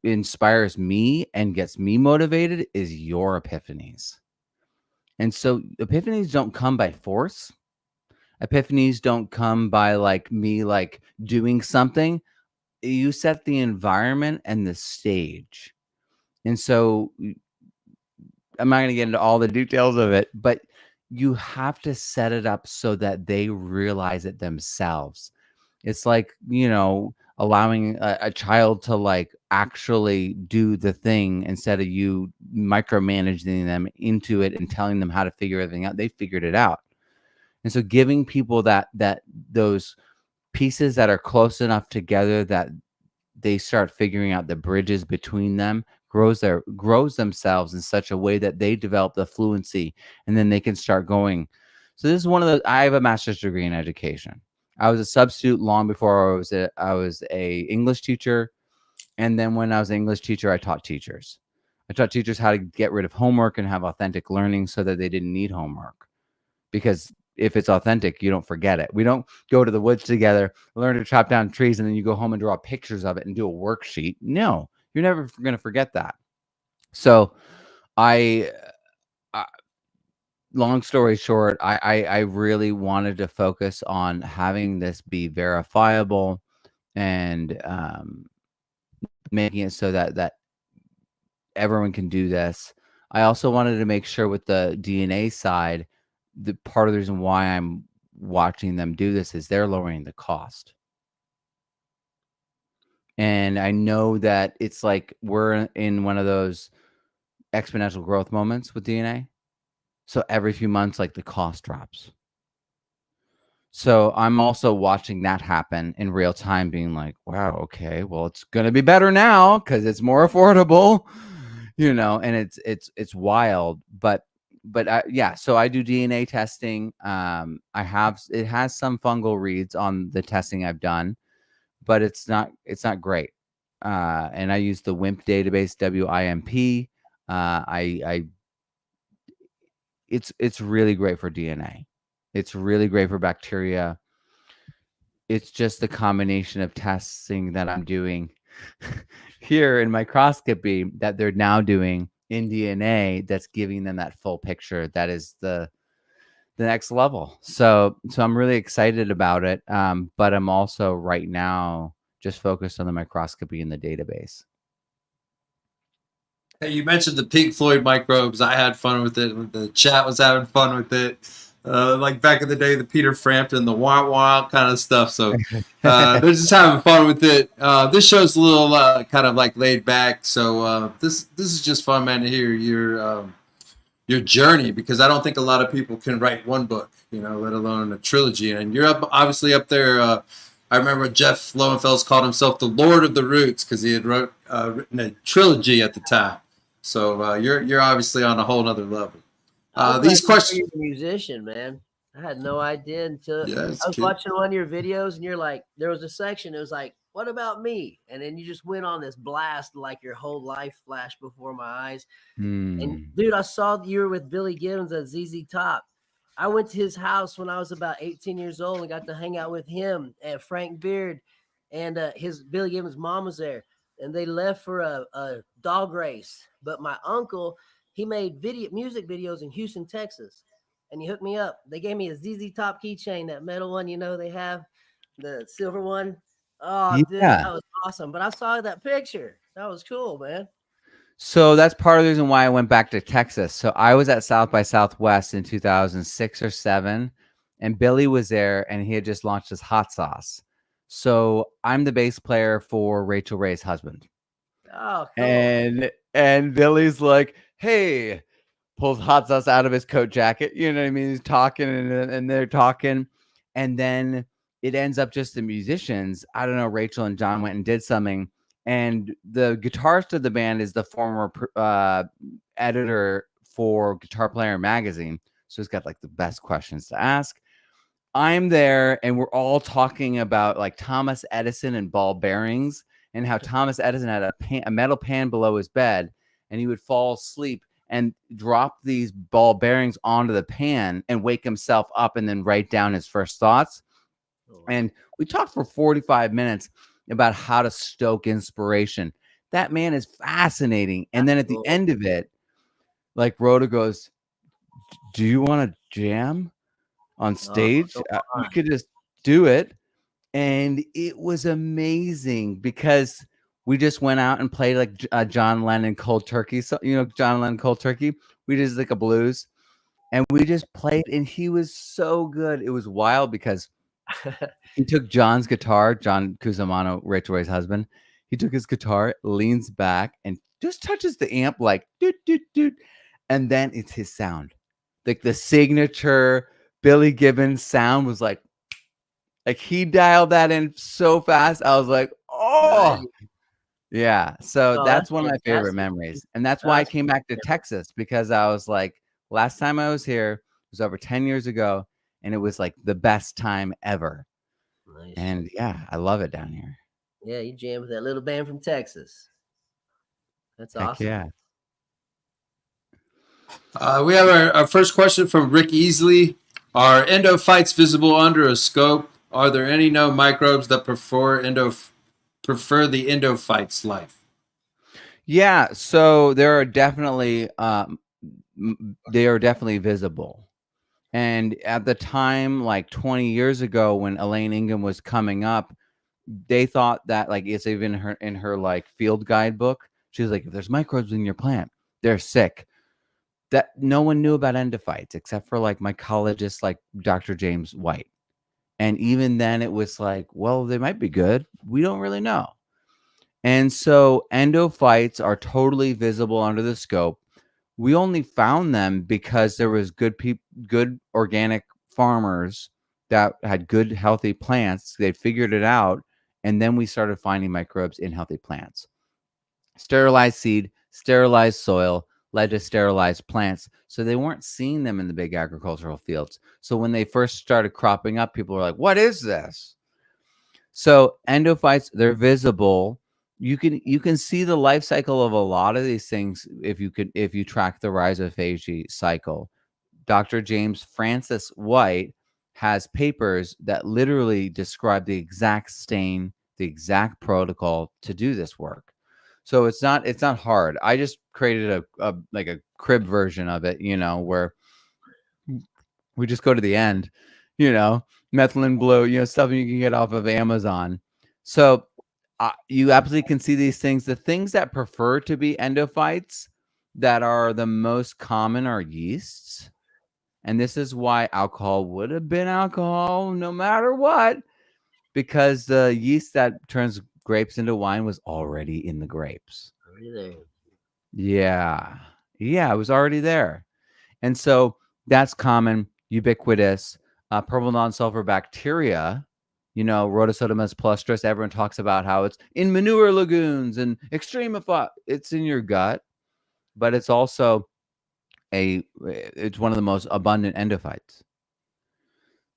inspires me and gets me motivated is your epiphanies. And so epiphanies don't come by force. Epiphanies don't come by me doing something. You set the environment and the stage. And so I'm not going to get into all the details of it, but you have to set it up so that they realize it themselves. It's like, allowing a child to actually do the thing instead of you micromanaging them into it and telling them how to figure everything out. They figured it out. And so giving people those pieces that are close enough together that they start figuring out the bridges between them grows themselves in such a way that they develop the fluency, and then they can start going. So this is one of the, I have a master's degree in education. I was a substitute long before I was a English teacher. And then when I was an English teacher, I taught teachers. I taught teachers how to get rid of homework and have authentic learning so that they didn't need homework. Because if it's authentic, you don't forget it. We don't go to the woods together, learn to chop down trees, and then you go home and draw pictures of it and do a worksheet. No, you're never going to forget that. So long story short, I really wanted to focus on having this be verifiable and making it so that everyone can do this. I also wanted to make sure with the DNA side, the part of the reason why I'm watching them do this is they're lowering the cost. And I know that it's like we're in one of those exponential growth moments with DNA. So every few months, the cost drops. So I'm also watching that happen in real time, being like, wow, okay, well, it's going to be better now because it's more affordable, and it's wild. But yeah, so I do DNA testing. It has some fungal reads on the testing I've done, but it's not great. And I use the WIMP database, WIMP. It's really great for DNA. It's really great for bacteria. It's just the combination of testing that I'm doing here in microscopy that they're now doing in DNA that's giving them that full picture. That is the next level. So I'm really excited about it. But I'm also right now just focused on the microscopy in the database. Hey, you mentioned the Pink Floyd microbes. I had fun with it. The chat was having fun with it. Like back in the day, the Peter Frampton, the wah wah kind of stuff. So they're just having fun with it. This show's a little kind of like laid back. So this is just fun, man, to hear your journey, because I don't think a lot of people can write one book, let alone a trilogy. And you're obviously up there. I remember Jeff Lowenfels called himself the Lord of the Roots because he had written a trilogy at the time. So you're obviously on a whole other level. These questions. You're a musician, man. I had no idea until Yeah, I was watching one of your videos, and you're like, there was a section. It was like, "What about me?" And then you just went on this blast, like your whole life flashed before my eyes. And dude, I saw you were with Billy Gibbons at ZZ Top. I went to his house when I was about 18 years old and got to hang out with him and Frank Beard, and his Billy Gibbons' mom was there. And they left for a dog race. But my uncle, he made music videos in Houston, Texas, and he hooked me up. They gave me a ZZ Top keychain, that metal one, they have, the silver one. Oh, dude, that was awesome. But I saw that picture. That was cool, man. So that's part of the reason why I went back to Texas. So I was at South by Southwest in 2006 or 7, and Billy was there, and he had just launched his hot sauce. So I'm the bass player for Rachel Ray's husband. Oh, cool. And Billy's like, "Hey," pulls hot sauce out of his coat jacket. You know what I mean? He's talking, and they're talking, and then it ends up just the musicians. I don't know. Rachel and John went and did something. And the guitarist of the band is the former editor for Guitar Player magazine. So he's got like the best questions to ask. I'm there, and we're all talking about like Thomas Edison and ball bearings, and how Thomas Edison had a metal pan below his bed, and he would fall asleep and drop these ball bearings onto the pan and wake himself up and then write down his first thoughts. And we talked for 45 minutes about how to stoke inspiration. That man is fascinating. And then at the end of it, like Rhoda goes, "Do you want to jam on stage? We could just do it." And it was amazing because we just went out and played like John Lennon Cold Turkey. So, John Lennon Cold Turkey. We did like a blues, and we just played, and he was so good. It was wild because he took John's guitar, John Cusimano, Rachel Ray's husband. He took his guitar, leans back, and just touches the amp like doot, doot, doot. And then it's his sound. Like the signature Billy Gibbons sound was like he dialed that in so fast. I was like, oh, yeah. So that's one of my favorite memories. And that's why I came back to Texas, because I was like, last time I was here was over 10 years ago. And it was like the best time ever. Nice. And yeah, I love it down here. Yeah, you jam with that little band from Texas. That's awesome. Yeah. We have our first question from Rick Easley. Are endophytes visible under a scope? Are there any known microbes that prefer the endophyte's life? Yeah, so there are definitely visible. And at the time, like 20 years ago, when Elaine Ingham was coming up, they thought that, like, it's even in her like field guidebook. She was like, if there's microbes in your plant, they're sick. That no one knew about endophytes except for like mycologists like Dr. James White. And even then it was like, well, they might be good. We don't really know. And so endophytes are totally visible under the scope. We only found them because there was good organic farmers that had good, healthy plants. They figured it out. And then we started finding microbes in healthy plants. Sterilized seed, sterilized soil led to sterilized plants. So they weren't seeing them in the big agricultural fields. So when they first started cropping up, people were like, what is this? So endophytes, they're visible. You can see the life cycle of a lot of these things if you track the rhizophagy cycle. Dr. James Francis White has papers that literally describe the exact stain, the exact protocol to do this work. So it's not hard. I just created a crib version of it, where we just go to the end, methylene blue, stuff you can get off of Amazon. So you absolutely can see these things. The things that prefer to be endophytes that are the most common are yeasts. And this is why alcohol would have been alcohol no matter what, because the yeast that turns grapes into wine was already in the grapes. Already there. Yeah. Yeah, it was already there. And so that's common, ubiquitous. Purple non-sulfur bacteria, Rhodosotomus plustris, everyone talks about how it's in manure lagoons and it's in your gut, but it's also it's one of the most abundant endophytes.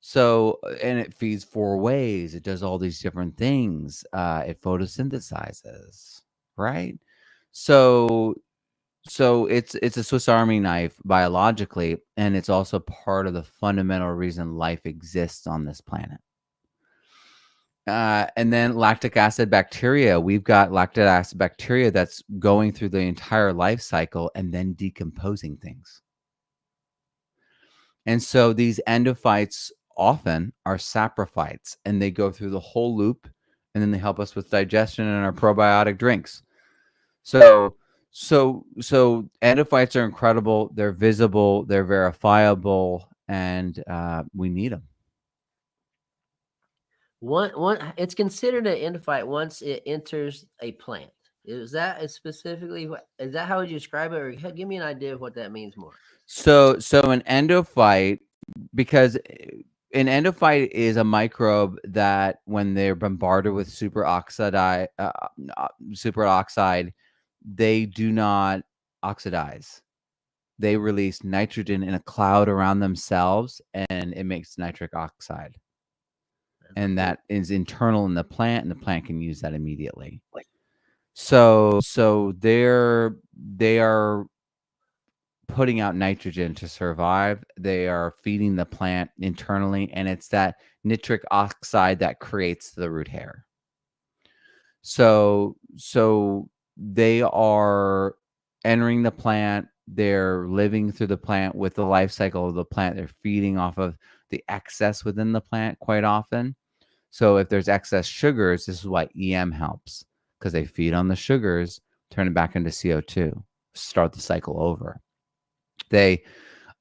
So, and it feeds 4 ways. It does all these different things. It photosynthesizes, right? So it's a Swiss Army knife biologically, and it's also part of the fundamental reason life exists on this planet. And then lactic acid bacteria. We've got lactic acid bacteria that's going through the entire life cycle and then decomposing things. And so these endophytes often are saprophytes, and they go through the whole loop, and then they help us with digestion and our probiotic drinks. So endophytes are incredible. They're visible, they're verifiable, and we need them. It's considered an endophyte once it enters a plant. Is that specifically is that how would you describe it, or give me an idea of what that means more? So an endophyte, because an endophyte is a microbe that when they're bombarded with superoxide, they do not oxidize. They release nitrogen in a cloud around themselves, and it makes nitric oxide. And that is internal in the plant, and the plant can use that immediately. So they are putting out nitrogen to survive. They are feeding the plant internally, and it's that nitric oxide that creates the root hair. So they are entering the plant. They're living through the plant with the life cycle of the plant. They're feeding off of the excess within the plant quite often. So if there's excess sugars, this is why EM helps, because they feed on the sugars, turn it back into CO2, start the cycle over. They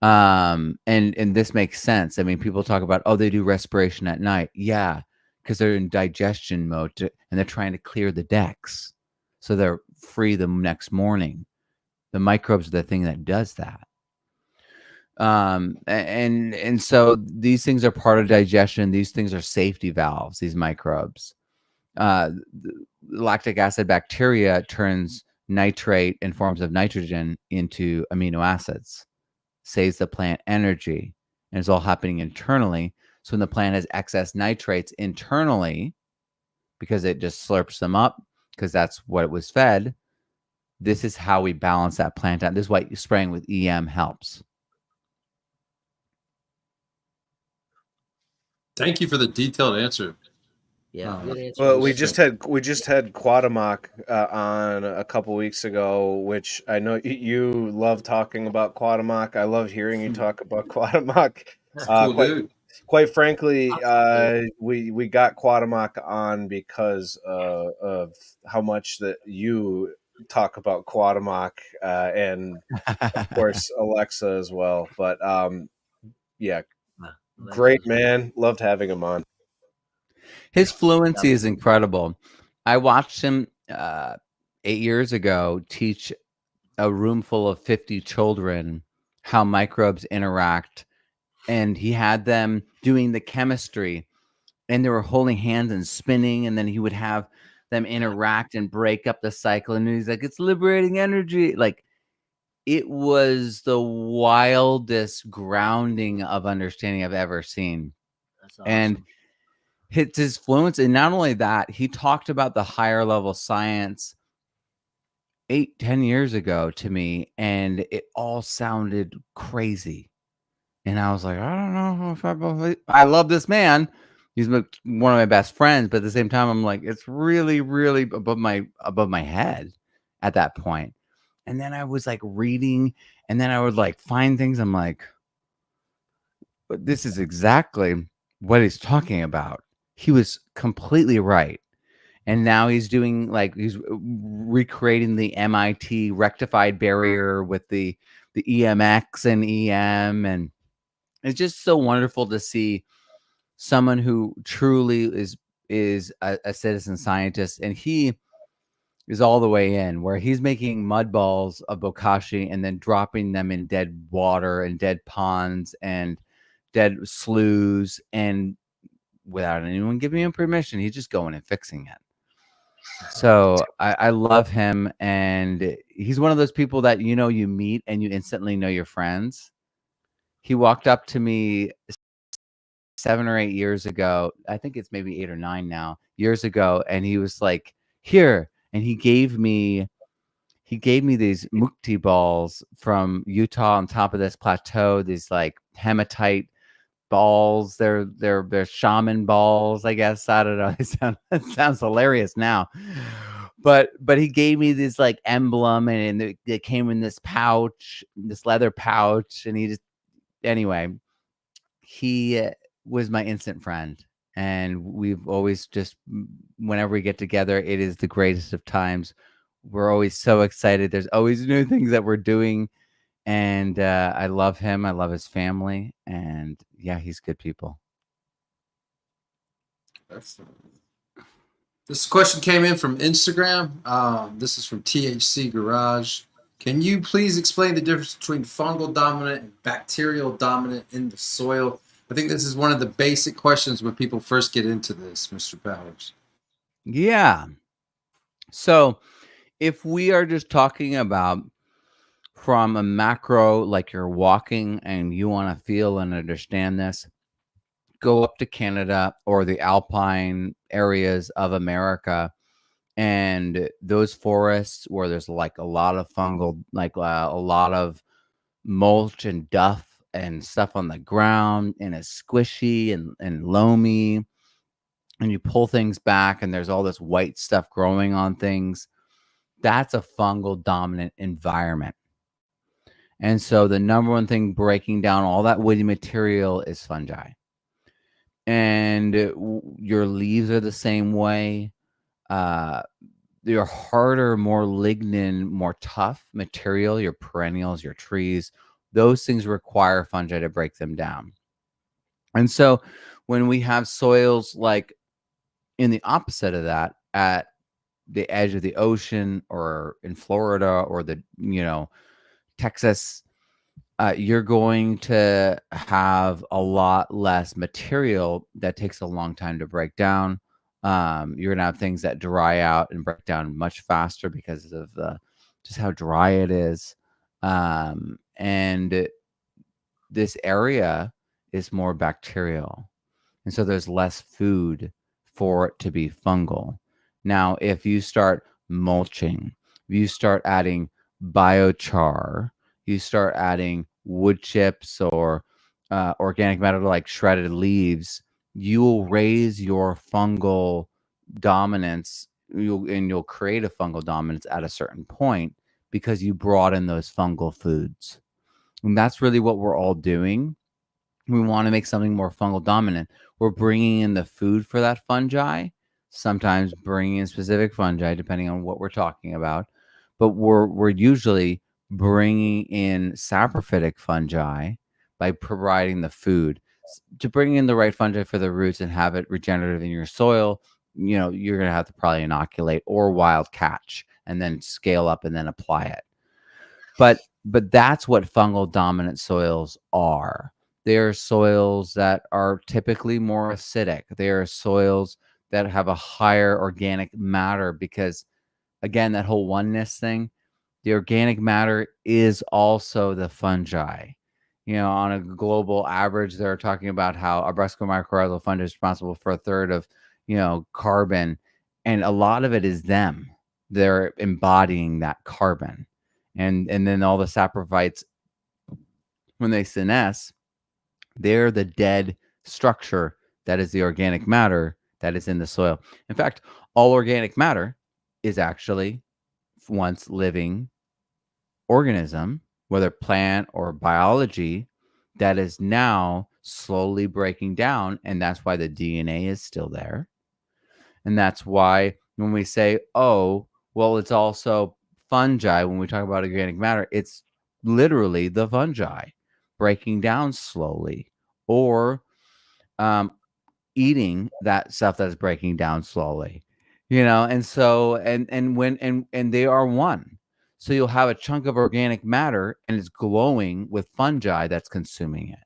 and this makes sense. I mean, people talk about, they do respiration at night. Yeah, because they're in digestion mode and they're trying to clear the decks so they're free the next morning. The microbes are the thing that does that. And so these things are part of digestion. These things are safety valves, these microbes. Lactic acid bacteria turns nitrate and forms of nitrogen into amino acids, saves the plant energy, and it's all happening internally. So when the plant has excess nitrates internally, because it just slurps them up, because that's what it was fed, this is how we balance that plant out. This is why spraying with EM helps. Thank you for the detailed answer. Yeah, good answer. Well, we just had Quadamoc on a couple weeks ago, which I know you love talking about Quadamoc. I love hearing you talk about Quadamoc. Cool dude. Quite frankly, we got Quadamoc on because of how much that you talk about Quadamoc, and of course Alexa as well. But yeah, great man, loved having him on. His fluency is incredible. I watched him 8 years ago teach a room full of 50 children how microbes interact, and he had them doing the chemistry, and they were holding hands and spinning, and then he would have them interact and break up the cycle, and he's like, it's liberating energy. Like, it was the wildest grounding of understanding I've ever seen. That's awesome. And it's his fluency. And not only that, he talked about the higher level science 8-10 years ago to me, and it all sounded crazy. And I was like, I don't know if I believe. I love this man. He's one of my best friends, but at the same time, I'm like, it's really, really above my head at that point. And then I was like reading, and then I would like find things. I'm like, but this is exactly what he's talking about. He was completely right. And now he's doing he's recreating the MIT rectified barrier with the EMX and EM, and it's just so wonderful to see someone who truly is a citizen scientist, and he is all the way in, where he's making mud balls of bokashi and then dropping them in dead water and dead ponds and dead sloughs, and without anyone giving him permission, he's just going and fixing it. So I love him, and he's one of those people that you meet and you instantly know your friends. He walked up to me 7 or 8 years ago. I think it's maybe 8 or 9 now, years ago, and he was like, "Here," and he gave me these mukti balls from Utah on top of this plateau. These like hematite balls. They're shaman balls, I guess. I don't know. It sounds hilarious now, but he gave me this like emblem, and it came in this pouch, this leather pouch, and he was my instant friend, and we've always just, whenever we get together, it is the greatest of times. We're always so excited. There's always new things that we're doing. And I love him. I love his family. And yeah, he's good people. Excellent. This question came in from Instagram. This is from THC Garage. Can you please explain the difference between fungal dominant and bacterial dominant in the soil? I think this is one of the basic questions when people first get into this, Mr. Powers. Yeah. So if we are just talking about from a macro, like you're walking and you want to feel and understand this, go up to Canada or the alpine areas of America, and those forests where there's like a lot of fungal, like a lot of mulch and duff and stuff on the ground, and it's squishy and loamy, and you pull things back and there's all this white stuff growing on things. That's a fungal dominant environment. And so the number one thing breaking down all that woody material is fungi. And your leaves are the same way. Your harder, more lignin, more tough material, your perennials, your trees, those things require fungi to break them down. And so when we have soils like in the opposite of that, at the edge of the ocean or in Florida or Texas, you're going to have a lot less material that takes a long time to break down. You're going to have things that dry out and break down much faster because of just how dry it is. And this area is more bacterial. And so there's less food for it to be fungal. Now, if you start mulching, if you start adding biochar, you start adding wood chips or organic matter like shredded leaves, you will raise your fungal dominance, you'll create a fungal dominance at a certain point because you brought in those fungal foods. And that's really what we're all doing. We want to make something more fungal dominant. We're bringing in the food for that fungi, sometimes bringing in specific fungi, depending on what we're talking about. But we're usually bringing in saprophytic fungi by providing the food. To bring in the right fungi for the roots and have it regenerative in your soil, you're going to have to probably inoculate or wild catch and then scale up and then apply it. But that's what fungal dominant soils are. They are soils that are typically more acidic. They are soils that have a higher organic matter because, again, that whole oneness thing, the organic matter is also the fungi. On a global average, they're talking about how a brusco mycorrhizal fungi is responsible for a third of, carbon. And a lot of it is them. They're embodying that carbon. And then all the saprophytes, when they senesce, they're the dead structure that is the organic matter that is in the soil. In fact, all organic matter is actually once living organism, whether plant or biology, that is now slowly breaking down. And that's why the DNA is still there. And that's why when we say, oh, well, it's also fungi. When we talk about organic matter, it's literally the fungi breaking down slowly, or eating that stuff that's breaking down slowly, and so and they are one. So you'll have a chunk of organic matter and it's glowing with fungi that's consuming it.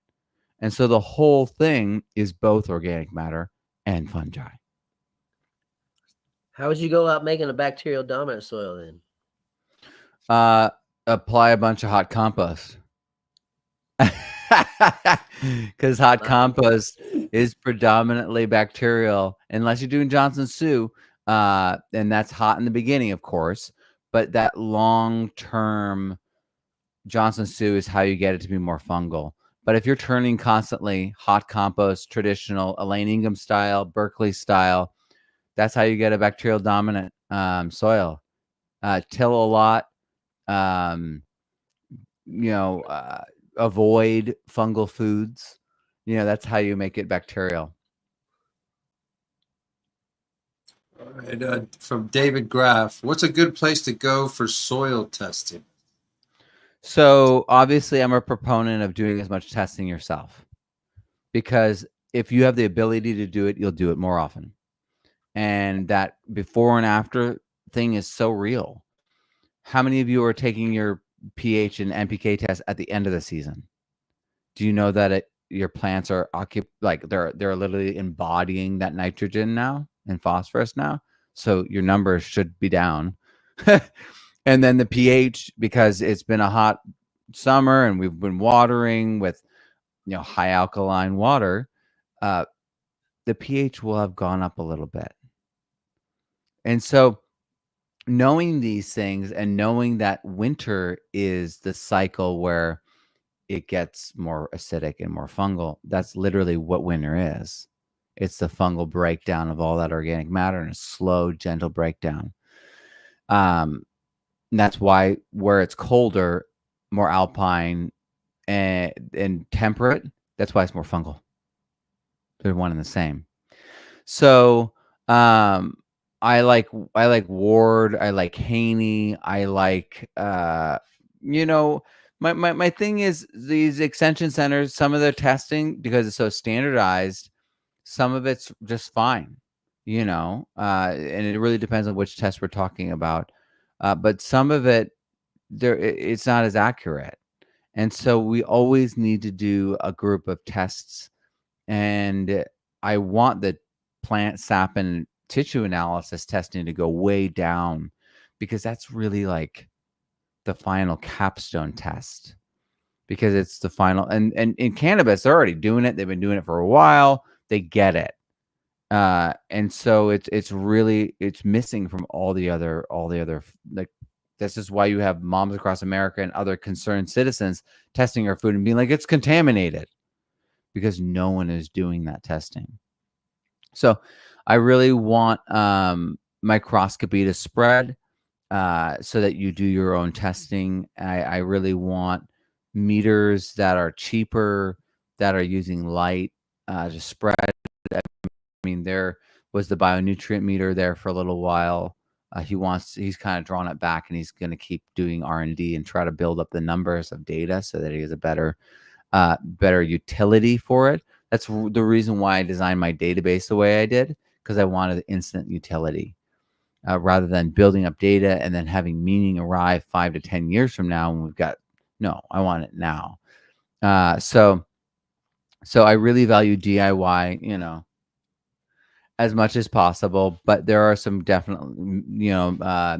And so the whole thing is both organic matter and fungi. How would you go about making a bacterial dominant soil then? Apply a bunch of hot compost. Because hot compost is predominantly bacterial, unless you're doing Johnson Sioux, and that's hot in the beginning, of course. But that long-term Johnson Sioux is how you get it to be more fungal. But if you're turning constantly hot compost, traditional Elaine Ingham style, Berkeley style, that's how you get a bacterial dominant soil. Till a lot, avoid fungal foods. That's how you make it bacterial. All right, from David Graff, what's a good place to go for soil testing? So obviously I'm a proponent of doing as much testing yourself, because if you have the ability to do it, you'll do it more often. And that before and after thing is so real. How many of you are taking your pH and NPK test at the end of the season? Do you know that your plants are they're literally embodying that nitrogen now and phosphorus now? So your numbers should be down. And then the pH, because it's been a hot summer and we've been watering with high alkaline water, the pH will have gone up a little bit. And so knowing these things and knowing that winter is the cycle where it gets more acidic and more fungal, that's literally what winter is. It's the fungal breakdown of all that organic matter and a slow, gentle breakdown. That's why where it's colder, more alpine and temperate, that's why it's more fungal. They're one and the same. So I like Ward, I like Haney, I like my thing is these extension centers, some of their testing, because it's so standardized, some of it's just fine, and it really depends on which test we're talking about. But some of it, it's not as accurate. And so we always need to do a group of tests. And I want the plant sap and tissue analysis testing to go way down, because that's really like the final capstone test, because it's the final. And in cannabis, they're already doing it. They've been doing it for a while. They get it. And so it's missing from all the other, like, this is why you have Moms Across America and other concerned citizens testing our food and being like, it's contaminated, because no one is doing that testing. So I really want microscopy to spread so that you do your own testing. I really want meters that are cheaper, that are using light to spread. I mean, there was the bionutrient meter there for a little while. He's kind of drawn it back, and he's going to keep doing R&D and try to build up the numbers of data so that he has a better utility for it. That's the reason why I designed my database the way I did, because I wanted instant utility rather than building up data and then having meaning arrive 5 to 10 years from now when I want it now. So I really value DIY, as much as possible, but there are some definitely,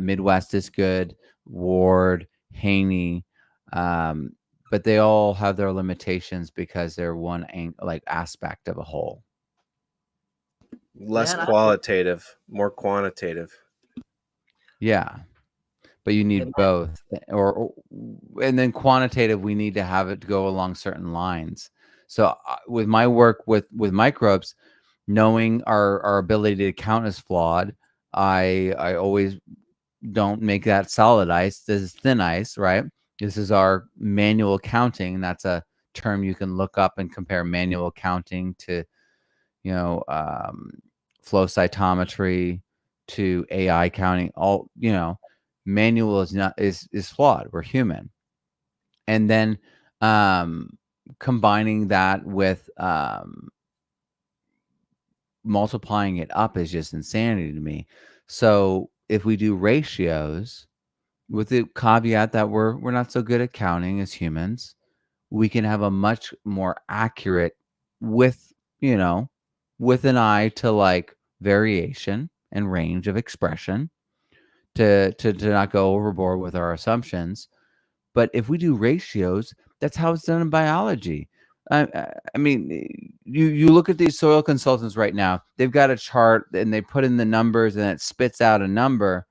Midwest is good, Ward, Haney, but they all have their limitations because they're one aspect of a whole. Less qualitative, more quantitative. Yeah, but you need both, and then quantitative, we need to have it go along certain lines. So with my work with microbes, knowing our ability to count is flawed, I always don't make that solid ice. This is thin ice, right? This is our manual counting. That's a term you can look up and compare manual counting to, flow cytometry, to AI counting, all, manual is flawed. We're human. And then combining that with multiplying it up is just insanity to me. So if we do ratios, with the caveat that we're not so good at counting as humans, we can have a much more accurate, with with an eye to like variation and range of expression, to not go overboard with our assumptions. But if we do ratios, that's how it's done in biology. I mean, you look at these soil consultants right now. They've got a chart and they put in the numbers and it spits out a number.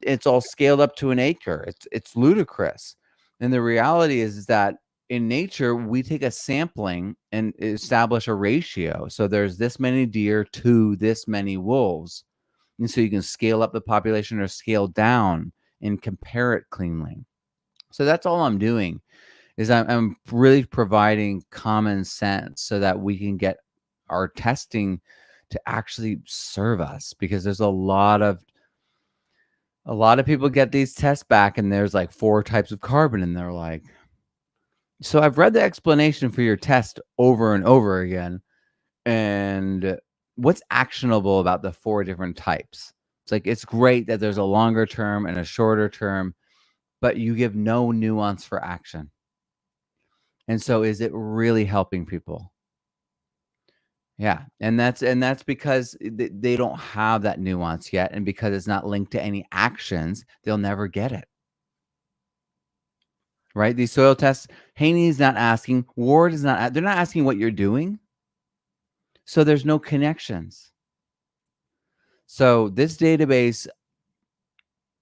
It's all scaled up to an acre. It's ludicrous. And the reality is that in nature, we take a sampling and establish a ratio. So there's this many deer to this many wolves. And so you can scale up the population or scale down and compare it cleanly. So that's all I'm doing, is I'm really providing common sense so that we can get our testing to actually serve us, because there's a lot of people get these tests back and there's like 4 types of carbon and they're like, so I've read the explanation for your test over and over again, and what's actionable about the 4 different types? It's like, it's great that there's a longer term and a shorter term, but you give no nuance for action. And so is it really helping people? Yeah. And that's because they don't have that nuance yet. And because it's not linked to any actions, they'll never get it. Right? These soil tests, Haney's not asking, Ward is not, they're not asking what you're doing. So there's no connections. So this database,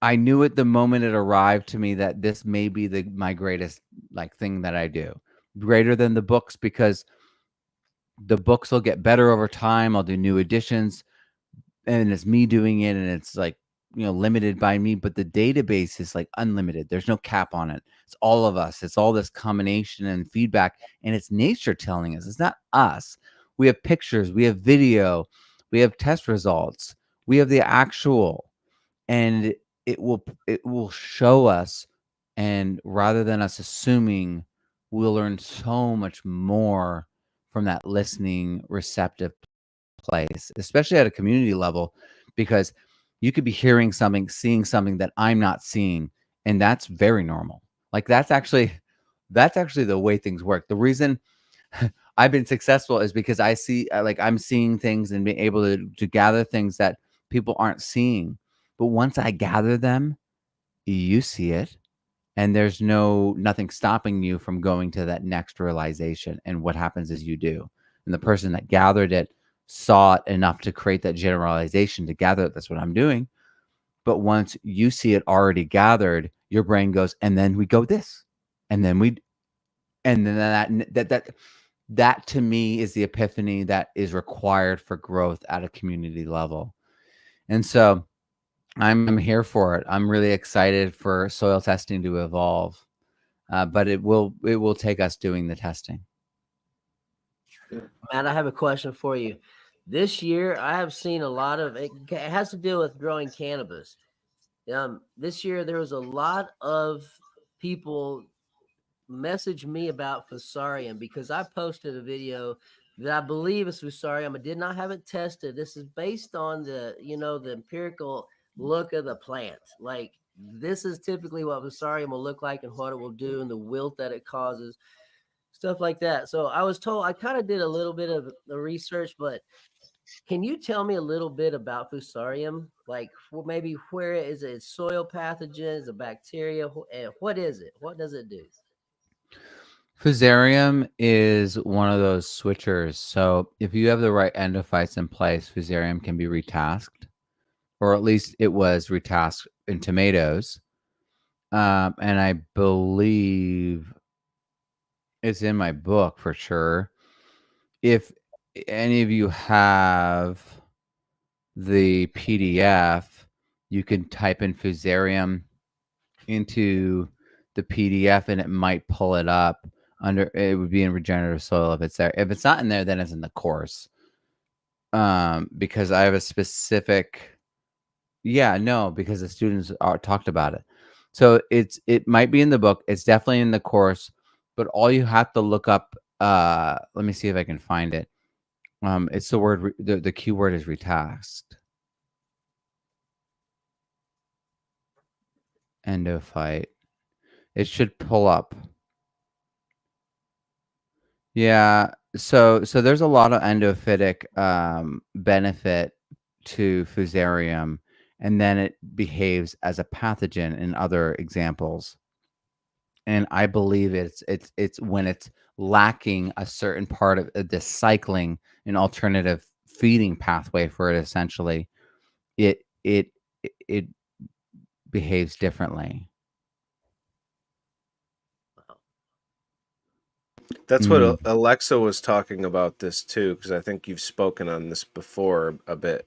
I knew it the moment it arrived to me that this may be my greatest thing that I do, greater than the books, because the books will get better over time. I'll do new editions, and it's me doing it, and it's limited by me. But the database is unlimited. There's no cap on it. It's all of us. It's all this combination and feedback, and it's nature telling us. It's not us. We have pictures. We have video. We have test results. We have the actual, and it will show us. And rather than us assuming, we'll learn so much more from that listening, receptive place, especially at a community level, because you could be hearing something, seeing something that I'm not seeing, and that's very normal. That's actually the way things work. The reason I've been successful is because I see, I'm seeing things and being able to gather things that people aren't seeing. But once I gather them, you see it, and there's nothing stopping you from going to that next realization. And what happens is you do. And the person that gathered it saw it enough to create that generalization to gather it. That's what I'm doing. But once you see it already gathered, your brain goes, and then we go this, and then that to me is the epiphany that is required for growth at a community level. And so I'm here for it. I'm really excited for soil testing to evolve, but it will take us doing the testing. Matt, I have a question for you. This year, I have seen a lot of it has to do with growing cannabis. This year, there was a lot of people message me about fusarium because I posted a video that I believe is fusarium. I did not have it tested. This is based on the empirical look of the plant. This is typically what fusarium will look like and what it will do and the wilt that it causes, stuff like that. So I was told, I kind of did a little bit of the research, but can you tell me a little bit about fusarium? Maybe where is it? Soil pathogens, a bacteria? What is it? What does it do? Fusarium is one of those switchers. So if you have the right endophytes in place, fusarium can be retasked, or at least it was retasked in tomatoes. And I believe it's in my book for sure. If any of you have the PDF, you can type in fusarium into the PDF and it might pull it up. It would be in regenerative soil if it's there. If it's not in there, then it's in the course. because I have a specific, because the students talked about it. So it might be in the book. It's definitely in the course, but all you have to look up. Let me see if I can find it. It's the word. The keyword is retasked. Endophyte. It should pull up. Yeah. So there's a lot of endophytic benefit to Fusarium, and then it behaves as a pathogen in other examples. And I believe it's when it's lacking a certain part of this cycling, an alternative feeding pathway for it, essentially, it it behaves differently. That's what Alexa was talking about this too, because I think you've spoken on this before a bit,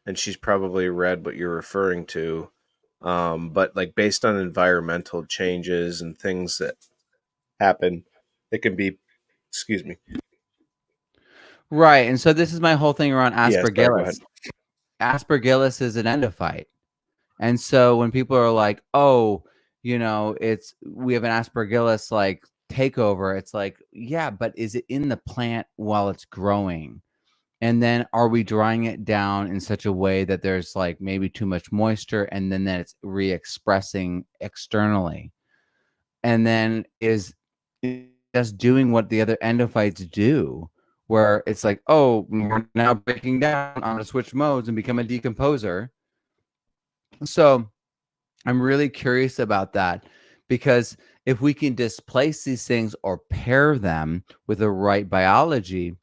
and she's probably read what you're referring to. But like based on environmental changes and things that happen, it can be, excuse me. Right. And so this is my whole thing around Yeah, sorry, go ahead. Aspergillus. Aspergillus is an endophyte. And so when people are like, oh, we have an Aspergillus like takeover, it's like, yeah, but is it in the plant while it's growing? And then are we drying it down in such a way that there's like maybe too much moisture, and then that it's re-expressing externally? And then is it just doing what the other endophytes do, where it's like, oh, we're now breaking down, I'm going to switch modes and become a decomposer. So I'm really curious about that, because if we can displace these things or pair them with the right biology,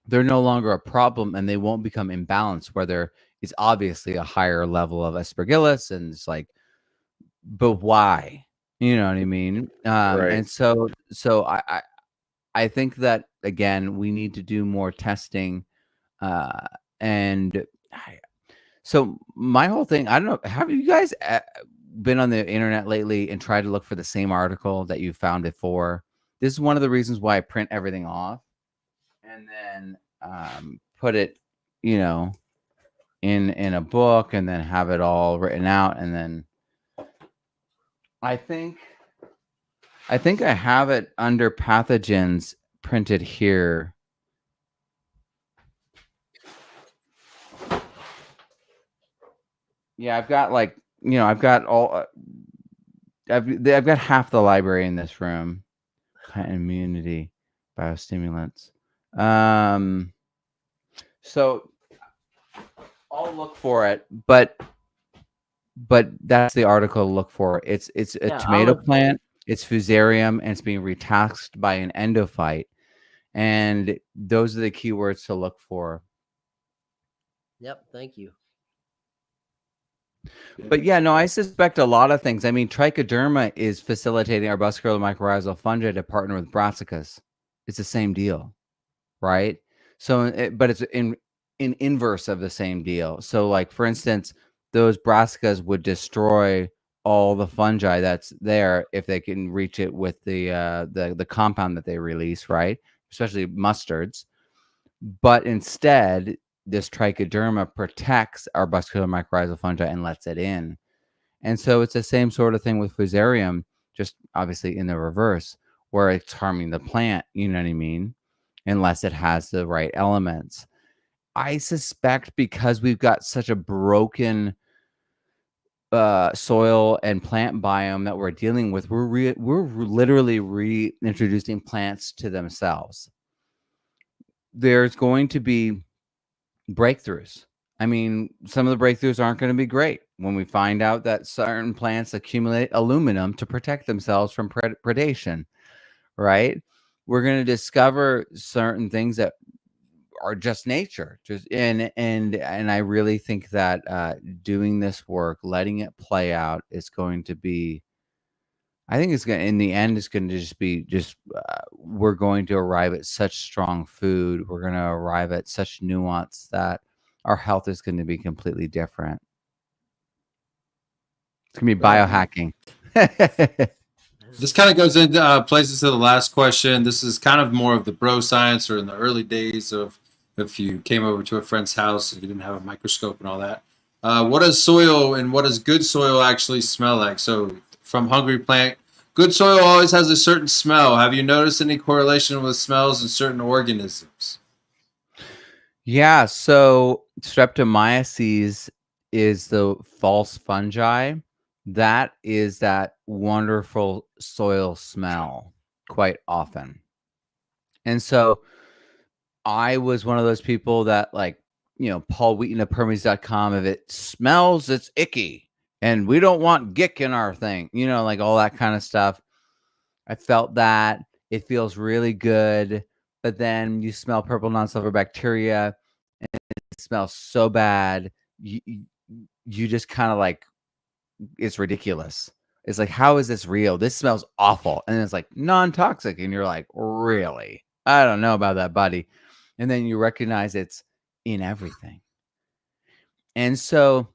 they're no longer a problem and they won't become imbalanced, where there is obviously a higher level of Aspergillus. And it's like, but why? You know what I mean? Right. And so I think that, again, we need to do more testing. So my whole thing, I don't know, have you guys been on the internet lately and tried to look for the same article that you found before? This is one of the reasons why I print everything off and then put it, in a book, and then have it all written out. And then I think I have it under pathogens printed here. Yeah, I've got I've got all I've got half the library in this room. Plant immunity, biostimulants. So I'll look for it, but that's the article to look for. It's a tomato plant. It's Fusarium, and it's being retasked by an endophyte. And those are the keywords to look for. Yep, thank you. But yeah, no, I suspect a lot of things. I mean, trichoderma is facilitating arbuscular mycorrhizal fungi to partner with brassicas. It's the same deal, right? So, but it's in inverse of the same deal. So, like, for instance, those brassicas would destroy all the fungi that's there if they can reach it with the compound that they release, right? Especially mustards. But instead, this trichoderma protects arbuscular mycorrhizal fungi and lets it in. And so it's the same sort of thing with Fusarium, just obviously in the reverse, where it's harming the plant, you know what I mean? Unless it has the right elements. I suspect because we've got such a broken soil and plant biome that we're dealing with, we're literally reintroducing plants to themselves. There's going to be breakthroughs. I mean, some of the breakthroughs aren't going to be great when we find out that certain plants accumulate aluminum to protect themselves from predation, right? We're going to discover certain things that are just nature. And I really think that doing this work, letting it play out, is going to be, I think it's going to, in the end, it's going to just be we're going to arrive at such strong food. We're going to arrive at such nuance that our health is going to be completely different. It's going to be biohacking. This kind of goes into places to the last question. This is kind of more of the bro science, or in the early days of if you came over to a friend's house and you didn't have a microscope and all that. What does soil and what does good soil actually smell like? So from Hungry Plant, good soil always has a certain smell. Have you noticed any correlation with smells in certain organisms? Yeah, so streptomyces is the false fungi. That is that wonderful soil smell quite often. And so I was one of those people that, like, Paul Wheaton of Permies.com, if it smells, it's icky. And we don't want gick in our thing, like all that kind of stuff. I felt that. It feels really good. But then you smell purple non-sulfur bacteria. It smells so bad. You just kind of like, it's ridiculous. It's like, how is this real? This smells awful. And it's like non-toxic. And you're like, really? I don't know about that, buddy. And then you recognize it's in everything. And so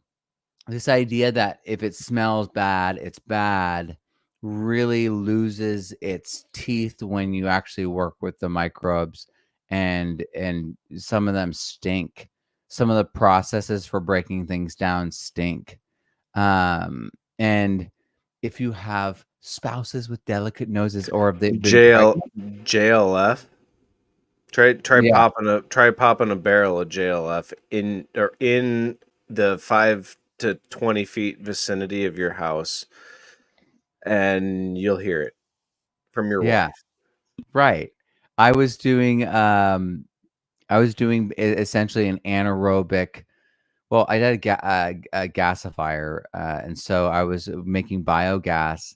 this idea that if it smells bad, it's bad, really loses its teeth when you actually work with the microbes, and some of them stink. Some of the processes for breaking things down stink. And if you have spouses with delicate noses, or if they've been JLF. Try Yeah. popping a barrel of JLF in the 5 to 20 feet vicinity of your house, and you'll hear it from your Yeah. wife. Right. I was doing essentially an anaerobic. Well, I did a gasifier, and so I was making biogas,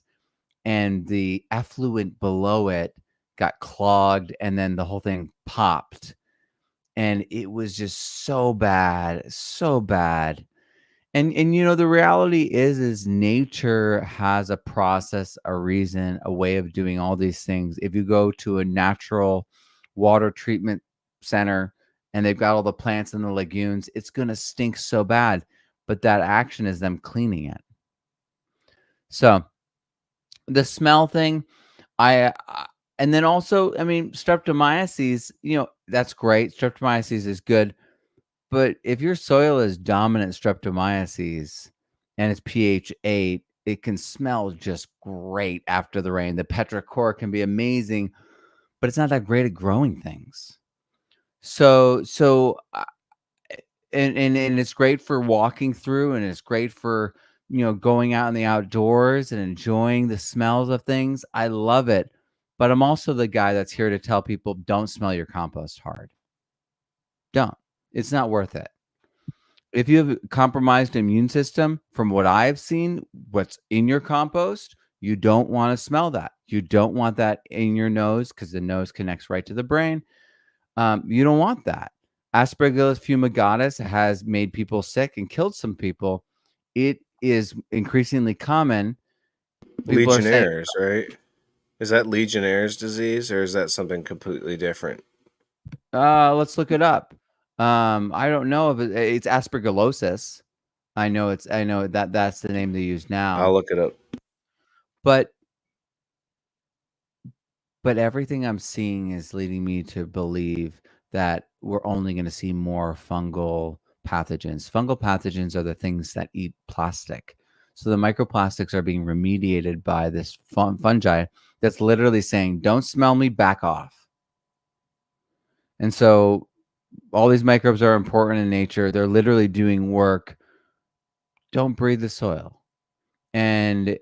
and the effluent below it got clogged, and then the whole thing popped, and it was just so bad, so bad. And the reality is nature has a process, a reason, a way of doing all these things. If you go to a natural water treatment center and they've got all the plants and the lagoons, it's going to stink so bad, but that action is them cleaning it. So the smell thing, and then also, I mean, streptomyces, that's great. Streptomyces is good. But if your soil is dominant streptomyces and it's pH 8, it can smell just great after the rain. The petrichor can be amazing, but it's not that great at growing things. So and it's great for walking through, and it's great for going out in the outdoors and enjoying the smells of things. I love it, but I'm also the guy that's here to tell people, don't smell your compost hard. Don't. It's not worth it. If you have a compromised immune system, from what I've seen, what's in your compost, you don't want to smell that. You don't want that in your nose, because the nose connects right to the brain. You don't want that. Aspergillus fumigatus has made people sick and killed some people. It is increasingly common. People are saying, Legionnaires, right? Is that Legionnaire's disease, or is that something completely different? let's look it up. I don't know if it's aspergillosis. I know that's the name they use now. I'll look it up. But everything I'm seeing is leading me to believe that we're only going to see more fungal pathogens. Fungal pathogens are the things that eat plastic. So the microplastics are being remediated by this fungi that's literally saying, don't smell me, back off. And so all these microbes are important in nature. They're literally doing work. Don't breathe the soil. And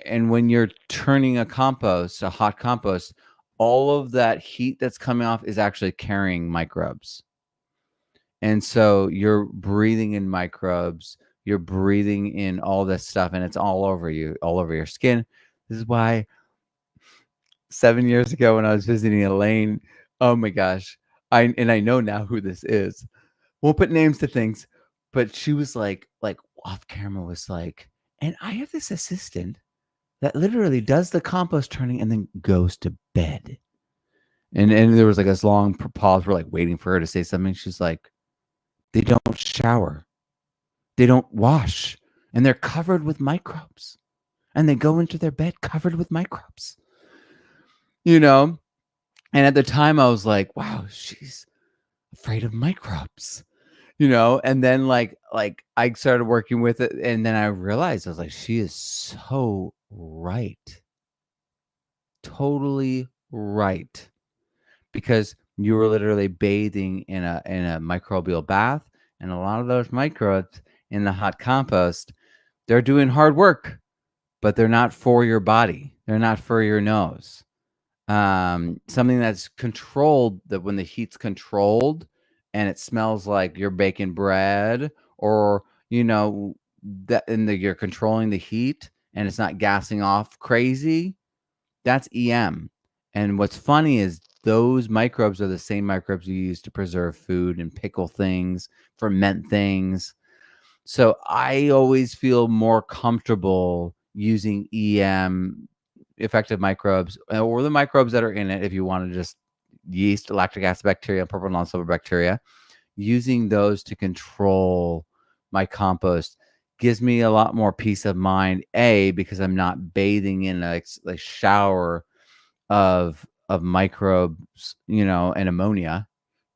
when you're turning a hot compost, all of that heat that's coming off is actually carrying microbes. And so you're breathing in microbes, you're breathing in all this stuff, and it's all over you, all over your skin. This is why 7 years ago when I was visiting Elaine, oh my gosh, I know now who this is. We'll put names to things, but she was like off camera was like, and I have this assistant that literally does the compost turning and then goes to bed. And there was like this long pause. We're like waiting for her to say something. She's like, they don't shower. They don't wash. And they're covered with microbes. And they go into their bed covered with microbes. And at the time I was like, wow, afraid of microbes, you know? And then like I started working with it, and then I realized, I was like, she is so right. Totally right. Because you were literally bathing in a microbial bath, and a lot of those microbes in the hot compost, they're doing hard work, but they're not for your body. They're not for your nose. Something that's controlled, that when the heat's controlled and it smells like you're baking bread, or you know that, and you're controlling the heat and it's not gassing off crazy, that's EM. And what's funny is those microbes are the same microbes you use to preserve food and pickle things, ferment things. So I always feel more comfortable using EM, effective microbes, or the microbes that are in it. If you want to just yeast, lactic acid bacteria, purple non-silver bacteria, using those to control my compost gives me a lot more peace of mind. Because I'm not bathing in a shower of microbes, and ammonia.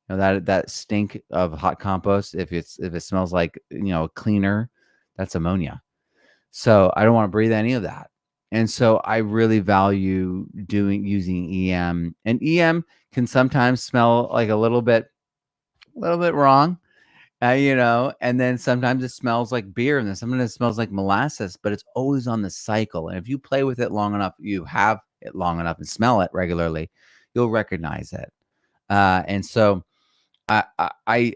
That stink of hot compost, if it smells like, a cleaner, that's ammonia. So I don't want to breathe any of that. And so I really value using EM. And EM can sometimes smell like a little bit wrong. And then sometimes it smells like beer, and then sometimes it smells like molasses, but it's always on the cycle. And if you play with it long enough, you have it long enough and smell it regularly, you'll recognize it. And so I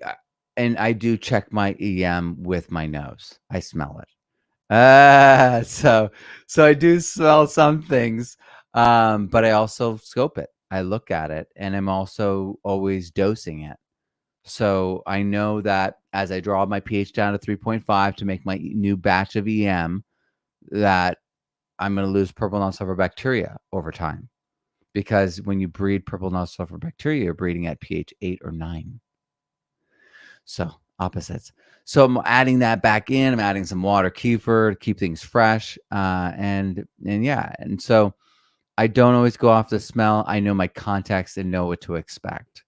do check my EM with my nose. I smell it. So I do smell some things, but I also scope it. I look at it, and I'm also always dosing it. So I know that as I draw my pH down to 3.5 to make my new batch of EM, that I'm going to lose purple non-sulfur bacteria over time. Because when you breed purple non-sulfur bacteria, you're breeding at pH 8 or 9. So opposites. So I'm adding that back in. I'm adding some water kefir to keep things fresh. And so I don't always go off the smell. I know my context and know what to expect.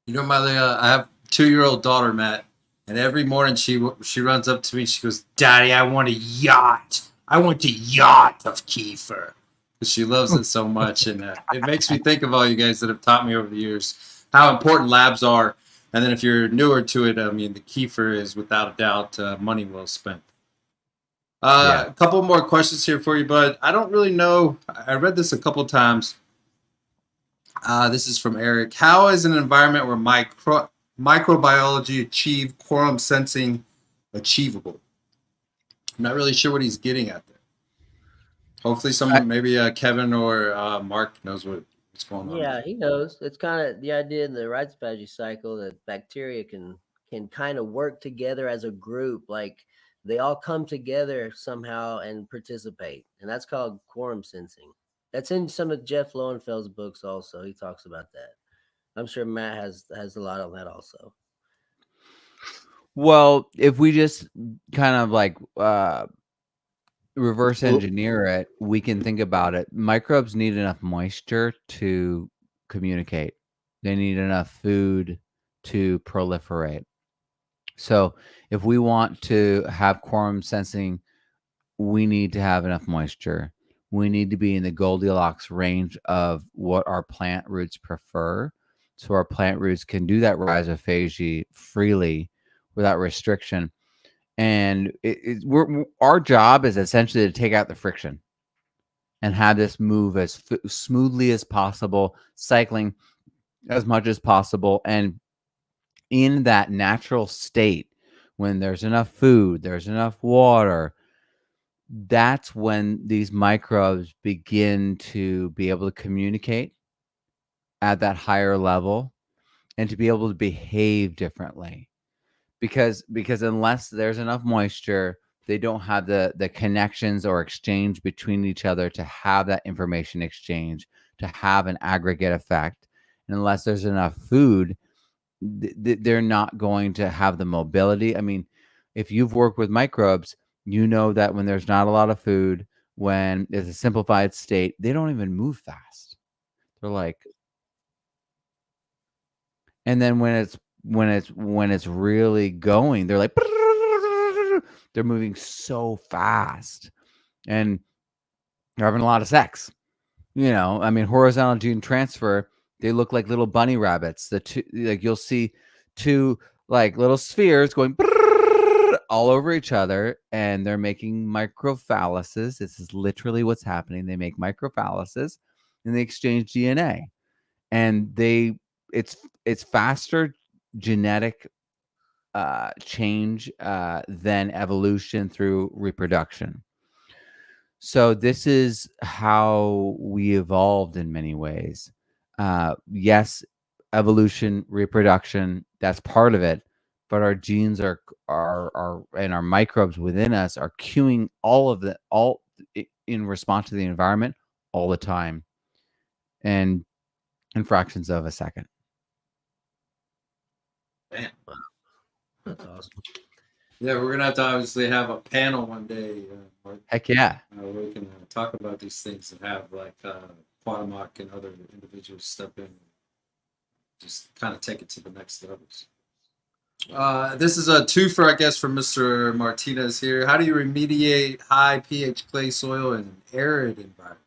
You know, I have a 2-year-old daughter, Matt, and every morning she runs up to me. She goes, "Daddy, I want a yacht. I want a yacht of kefir." Because she loves it so much, and it makes me think of all you guys that have taught me over the years how important labs are. And then if you're newer to it, I mean, the kefir is without a doubt money well spent. A couple more questions here for you, bud. I don't really know. I read this a couple times. This is from Eric. How is an environment where microbiology achieve quorum sensing achievable? I'm not really sure what he's getting at there. Hopefully maybe Kevin or Mark knows what's going on. Yeah, he knows. It's kind of the idea in the ribosphagy cycle that bacteria can kind of work together as a group. Like they all come together somehow and participate. And that's called quorum sensing. That's in some of Jeff Lowenfeld's books also. He talks about that. I'm sure Matt has a lot on that also. Well, if we just kind of like reverse engineer it, we can think about it. Microbes need enough moisture to communicate. They need enough food to proliferate. So if we want to have quorum sensing, we need to have enough moisture. We need to be in the Goldilocks range of what our plant roots prefer. So our plant roots can do that rhizophagy freely without restriction. And our job is essentially to take out the friction and have this move as smoothly as possible, cycling as much as possible. And in that natural state, when there's enough food, there's enough water, that's when these microbes begin to be able to communicate at that higher level and to be able to behave differently. Because unless there's enough moisture, they don't have the connections or exchange between each other to have that information exchange, to have an aggregate effect. And unless there's enough food, they're not going to have the mobility. I mean, if you've worked with microbes, you know that when there's not a lot of food, when it's a simplified state, they don't even move fast. They're like, And then when it's really going, they're like they're moving so fast, and they're having a lot of sex. I mean, horizontal gene transfer, they look like little bunny rabbits. The two, like, you'll see two like little spheres going all over each other, and they're making microphalluses. This is literally what's happening. They make microphalluses, and they exchange DNA, and it's faster genetic change than evolution through reproduction. So this is how we evolved in many ways. Yes, evolution, reproduction, that's part of it, but our genes are and our microbes within us are cueing all in response to the environment all the time, and in fractions of a second. Man. That's awesome. Yeah, we're gonna have to obviously have a panel one day. Heck yeah. Where we can talk about these things and have like Quatamok and other individuals step in, just kind of take it to the next levels. This is a twofer, I guess, from Mr. Martinez here. How do you remediate high pH clay soil in an arid environment?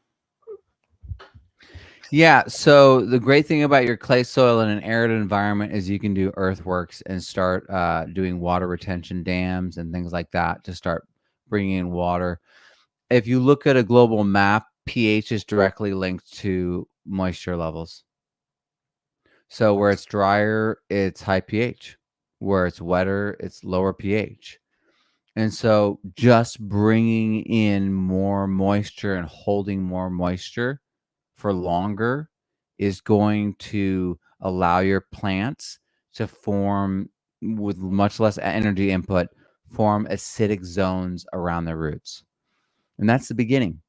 Yeah, so the great thing about your clay soil in an arid environment is you can do earthworks and start doing water retention dams and things like that to start bringing in water. If you look at a global map, pH is directly linked to moisture levels. So where it's drier, it's high pH. Where it's wetter, it's lower pH. And so just bringing in more moisture and holding more moisture for longer is going to allow your plants to form, with much less energy input, form acidic zones around their roots. And that's the beginning.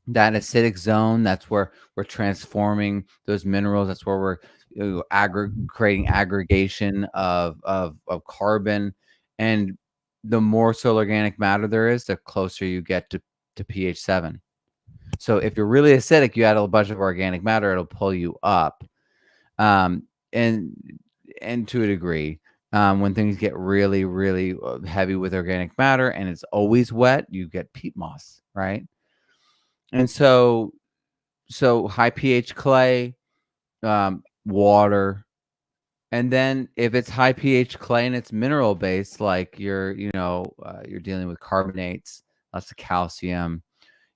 That acidic zone, that's where we're transforming those minerals. That's where we're creating aggregation of carbon. And the more soil organic matter there is, the closer you get to pH 7. So if you're really acidic, you add a bunch of organic matter, it'll pull you up. And to a degree, when things get really, really heavy with organic matter and it's always wet, you get peat moss, right? And so high pH clay, water, and then if it's high pH clay and it's mineral based, like you're dealing with carbonates, lots of calcium,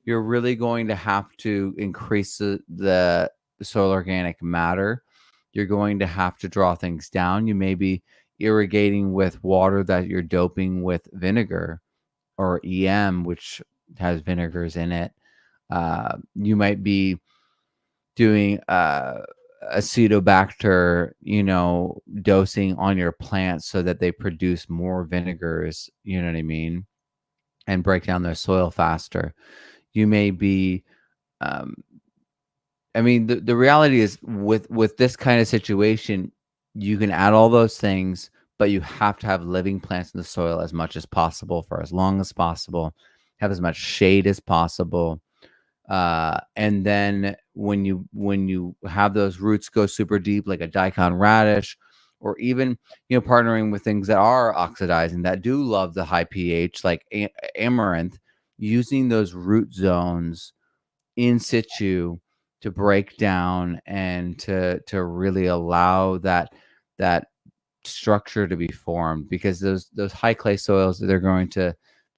you're really going to have to increase the soil organic matter. You're going to have to draw things down. You may be irrigating with water that you're doping with vinegar or EM, which has vinegars in it. You might be doing acetobacter, dosing on your plants so that they produce more vinegars, you know what I mean, and break down their soil faster. You may be, the reality is with this kind of situation, you can add all those things, but you have to have living plants in the soil as much as possible for as long as possible, have as much shade as possible. And then when you have those roots go super deep, like a daikon radish, or even, partnering with things that are oxidizing, that do love the high pH, like amaranth, using those root zones in situ to break down and to really allow that structure to be formed, because those high clay soils, they're going to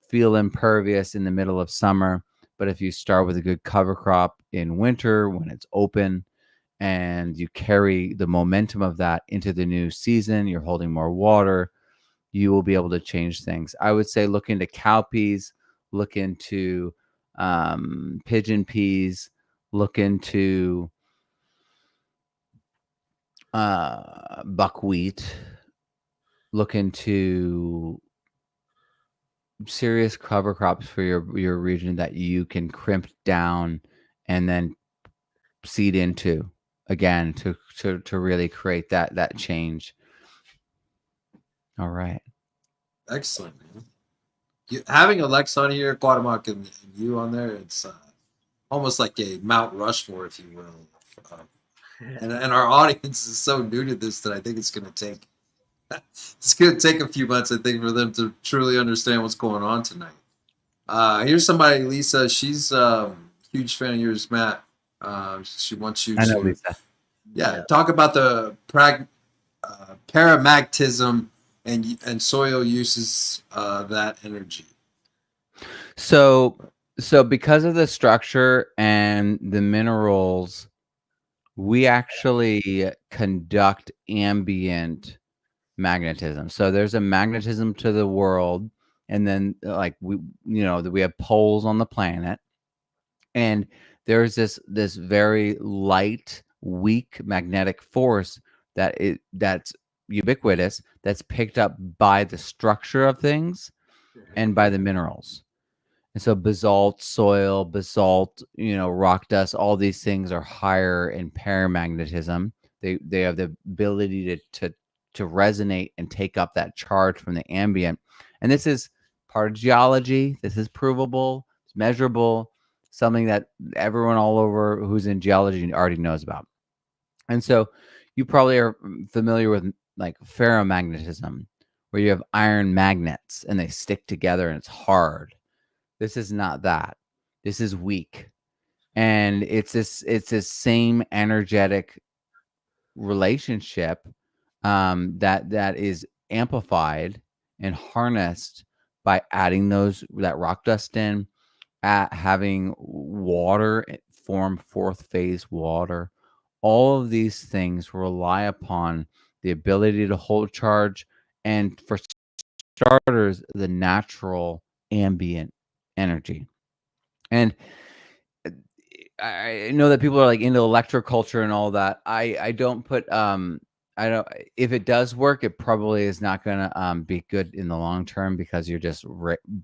feel impervious in the middle of summer. But if you start with a good cover crop in winter when it's open, and you carry the momentum of that into the new season, you're holding more water, you will be able to change things. I would say look into cowpeas, look into pigeon peas, look into buckwheat, look into serious cover crops for your region that you can crimp down and then seed into again to really create that change. All right. Excellent, man. Having Alex on here, Quatamok, and you on there, it's almost like a Mount Rushmore, if you will, and our audience is so new to this that I think it's going to take a few months, I think, for them to truly understand what's going on tonight. Here's somebody, Lisa. She's a huge fan of yours, Matt. She wants you I know, to Lisa. talk about the paramagnetism and soil uses that energy. So because of the structure and the minerals, we actually conduct ambient magnetism. So there's a magnetism to the world, and then like we have poles on the planet, and there's this very light, weak magnetic force that's ubiquitous, that's picked up by the structure of things and by the minerals. And so basalt, rock dust, all these things are higher in paramagnetism. They have the ability to resonate and take up that charge from the ambient. And this is part of geology. This is provable, it's measurable, something that everyone all over who's in geology already knows about. And so you probably are familiar with like ferromagnetism, where you have iron magnets and they stick together and it's hard. This is not that. This is weak. And it's this same energetic relationship that is amplified and harnessed by adding that rock dust in, having water form fourth phase water. All of these things rely upon the ability to hold charge, and for starters, the natural ambient energy. And I know that people are like into electroculture and all that. I don't put I don't, if it does work, it probably is not going to be good in the long term, because you're just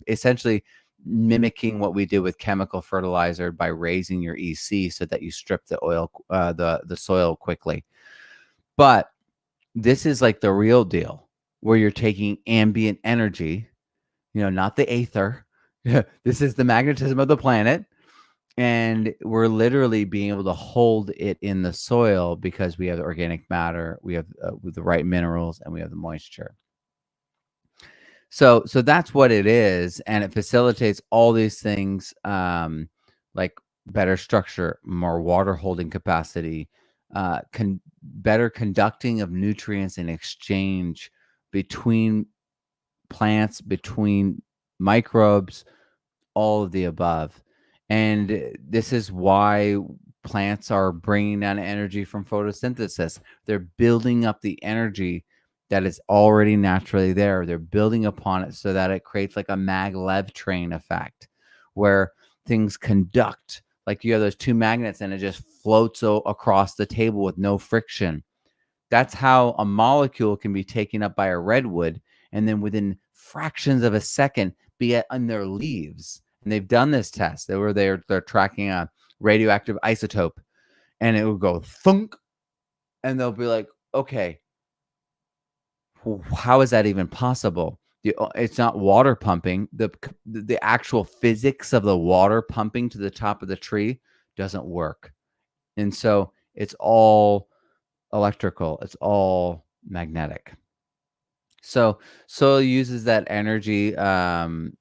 essentially mimicking what we did with chemical fertilizer by raising your EC so that you strip the oil, the soil quickly. But this is like the real deal, where you're taking ambient energy, not the aether. This is the magnetism of the planet. And we're literally being able to hold it in the soil because we have the organic matter, we have the right minerals, and we have the moisture. So that's what it is, and it facilitates all these things, like better structure, more water holding capacity, better conducting of nutrients in exchange between plants, between microbes, all of the above. And this is why plants are bringing down energy from photosynthesis. They're building up the energy that is already naturally there. They're building upon it so that it creates like a maglev train effect, where things conduct, like you have those two magnets and it just floats across the table with no friction. That's how a molecule can be taken up by a redwood, and then within fractions of a second be on their leaves. And they've done this test. They're tracking a radioactive isotope, and it will go thunk, and they'll be like, okay, how is that even possible? It's not water pumping. The actual physics of the water pumping to the top of the tree doesn't work. And so it's all electrical. It's all magnetic. So soil uses that energy to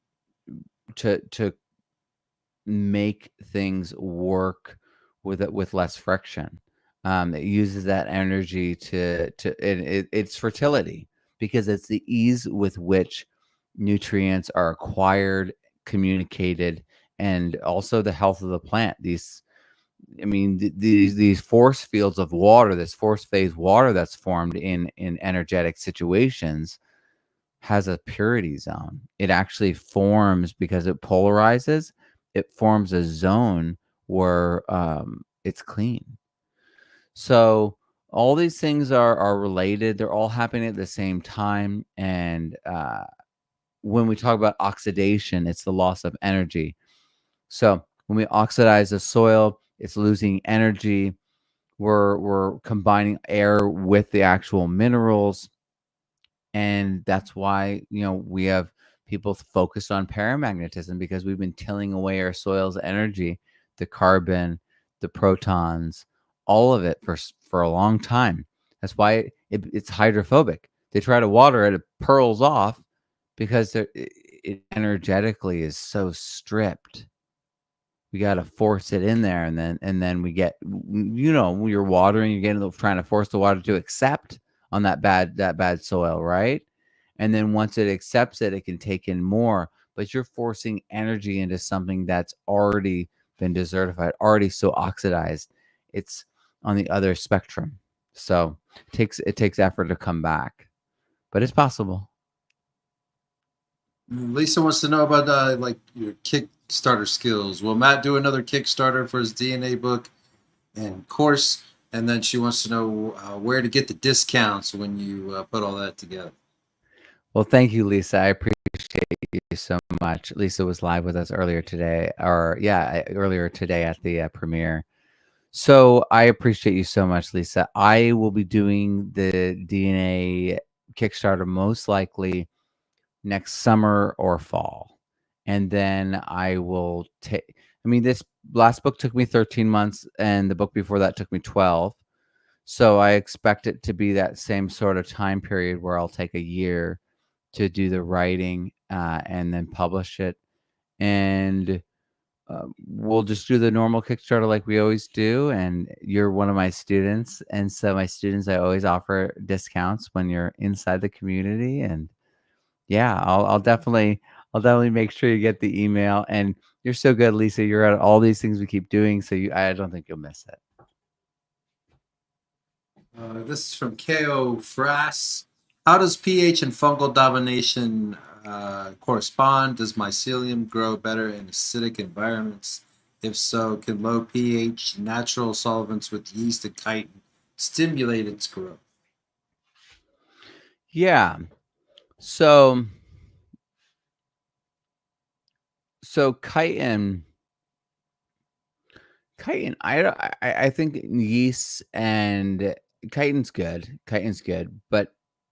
make things work with less friction. It uses that energy it's fertility, because it's the ease with which nutrients are acquired, communicated, and also the health of the plant. These force fields of water, this force phase water that's formed in energetic situations, has a purity zone. It actually forms, because it polarizes, it forms a zone where it's clean. So all these things are related. They're all happening at the same time. And when we talk about oxidation, it's the loss of energy. So when we oxidize the soil, it's losing energy. We're combining air with the actual minerals. And that's why, we have people focused on paramagnetism, because we've been tilling away our soil's energy, the carbon, the protons, all of it for a long time. That's why it's hydrophobic. They try to water it, it pearls off because it energetically is so stripped. We got to force it in there, and then we get, when you're watering, you're getting trying to force the water to accept on that bad soil, right? And then once it accepts it, it can take in more, but you're forcing energy into something that's already been desertified, already so oxidized. It's on the other spectrum. So it takes effort to come back, but it's possible. Lisa wants to know about like your Kickstarter skills. Will Matt do another Kickstarter for his DNA book and course? And then she wants to know where to get the discounts when you put all that together. Well, thank you, Lisa. I appreciate you so much. Lisa was live with us earlier today, earlier today at the premiere. So I appreciate you so much, Lisa. I will be doing the DNA Kickstarter most likely next summer or fall. And then I will take, this last book took me 13 months and the book before that took me 12. So I expect it to be that same sort of time period where I'll take a year to do the writing and then publish it. And we'll just do the normal Kickstarter like we always do. And you're one of my students. And so my students, I always offer discounts when you're inside the community. And yeah, I'll definitely make sure you get the email. And you're so good, Lisa. You're at all these things we keep doing. So I don't think you'll miss it. This is from K.O. Frass. How does pH and fungal domination correspond? Does mycelium grow better in acidic environments? If so, can low pH natural solvents with yeast and chitin stimulate its growth? Yeah. So chitin, I think yeast and chitin's good.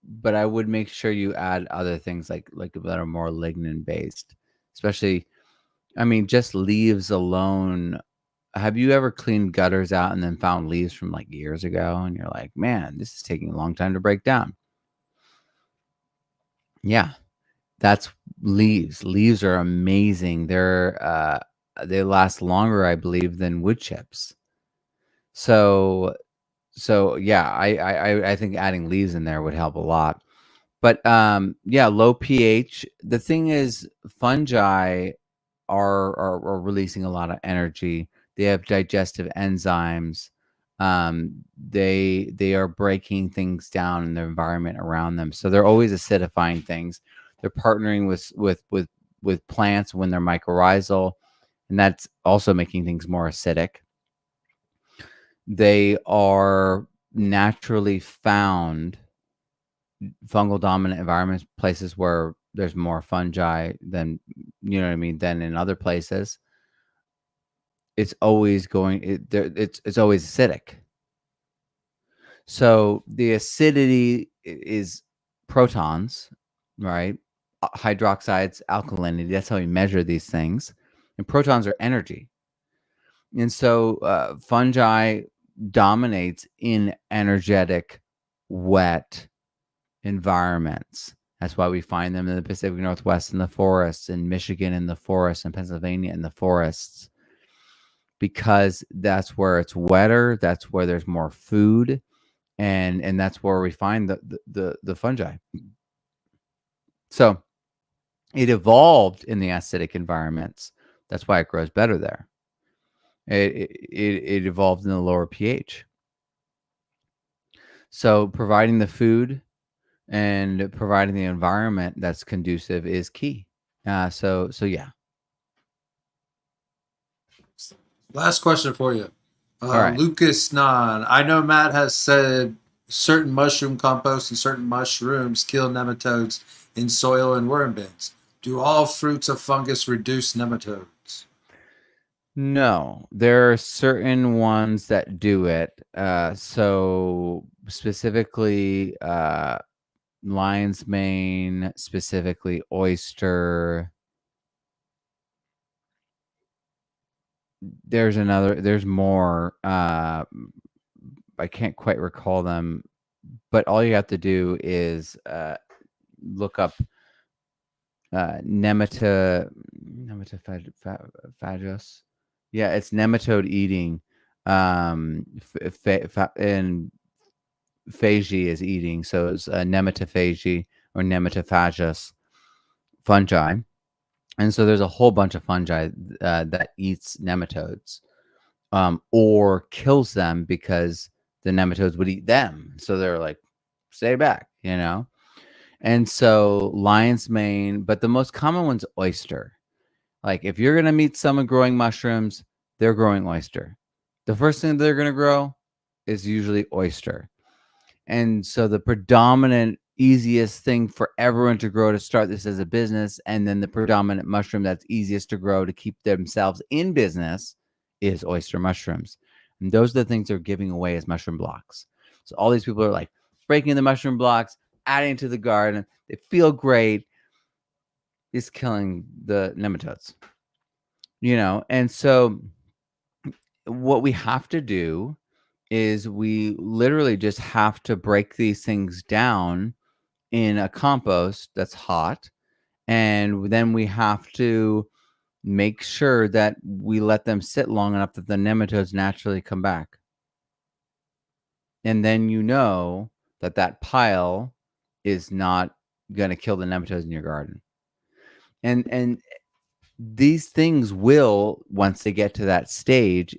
But I would make sure you add other things like that are more lignin based, especially. Just leaves alone. Have you ever cleaned gutters out and then found leaves from like years ago, and you're like, man, this is taking a long time to break down? Yeah, that's leaves. Leaves are amazing. They last longer, I believe, than wood chips. So yeah, I think adding leaves in there would help a lot. But yeah, low pH. The thing is, fungi are releasing a lot of energy. They have digestive enzymes. They are breaking things down in the environment around them. So they're always acidifying things. They're partnering with plants when they're mycorrhizal, and that's also making things more acidic. They are naturally found fungal dominant environments, places where there's more fungi than, than in other places. It's always it's always acidic. So the acidity is protons, right? Hydroxides, alkalinity. That's how we measure these things. And protons are energy. And so fungi dominates in energetic, wet environments. That's why we find them in the Pacific Northwest in the forests, in Michigan in the forests, in Pennsylvania in the forests, because that's where it's wetter. That's where there's more food, and that's where we find the fungi. So it evolved in the acidic environments. That's why it grows better there. It evolved in the lower pH. So providing the food and providing the environment that's conducive is key. So yeah. Last question for you. All right. Lucas Nan. I know Matt has said certain mushroom compost and certain mushrooms kill nematodes in soil and worm beds. Do all fruits of fungus reduce nematodes? No, there are certain ones that do it. So specifically, lion's mane, specifically oyster. There's more. I can't quite recall them, but all you have to do is look up nematophagous. Yeah, it's nematode eating. And phagy is eating, so it's nematophagy or nematophagous fungi. And so there's a whole bunch of fungi that eats nematodes, or kills them because the nematodes would eat them. So they're like, stay back, you know? And so lion's mane, but the most common one's oyster. Like if you're going to meet someone growing mushrooms, they're growing oyster. The first thing they're going to grow is usually oyster. And so the predominant easiest thing for everyone to grow to start this as a business, and then the predominant mushroom that's easiest to grow to keep themselves in business, is oyster mushrooms. And those are the things they're giving away as mushroom blocks. So all these people are like breaking the mushroom blocks, adding to the garden. They feel great. It's killing the nematodes, you know? And so what we have to do is we literally just have to break these things down in a compost that's hot. And then we have to make sure that we let them sit long enough that the nematodes naturally come back. And then you know that that pile is not going to kill the nematodes in your garden. And these things will, once they get to that stage,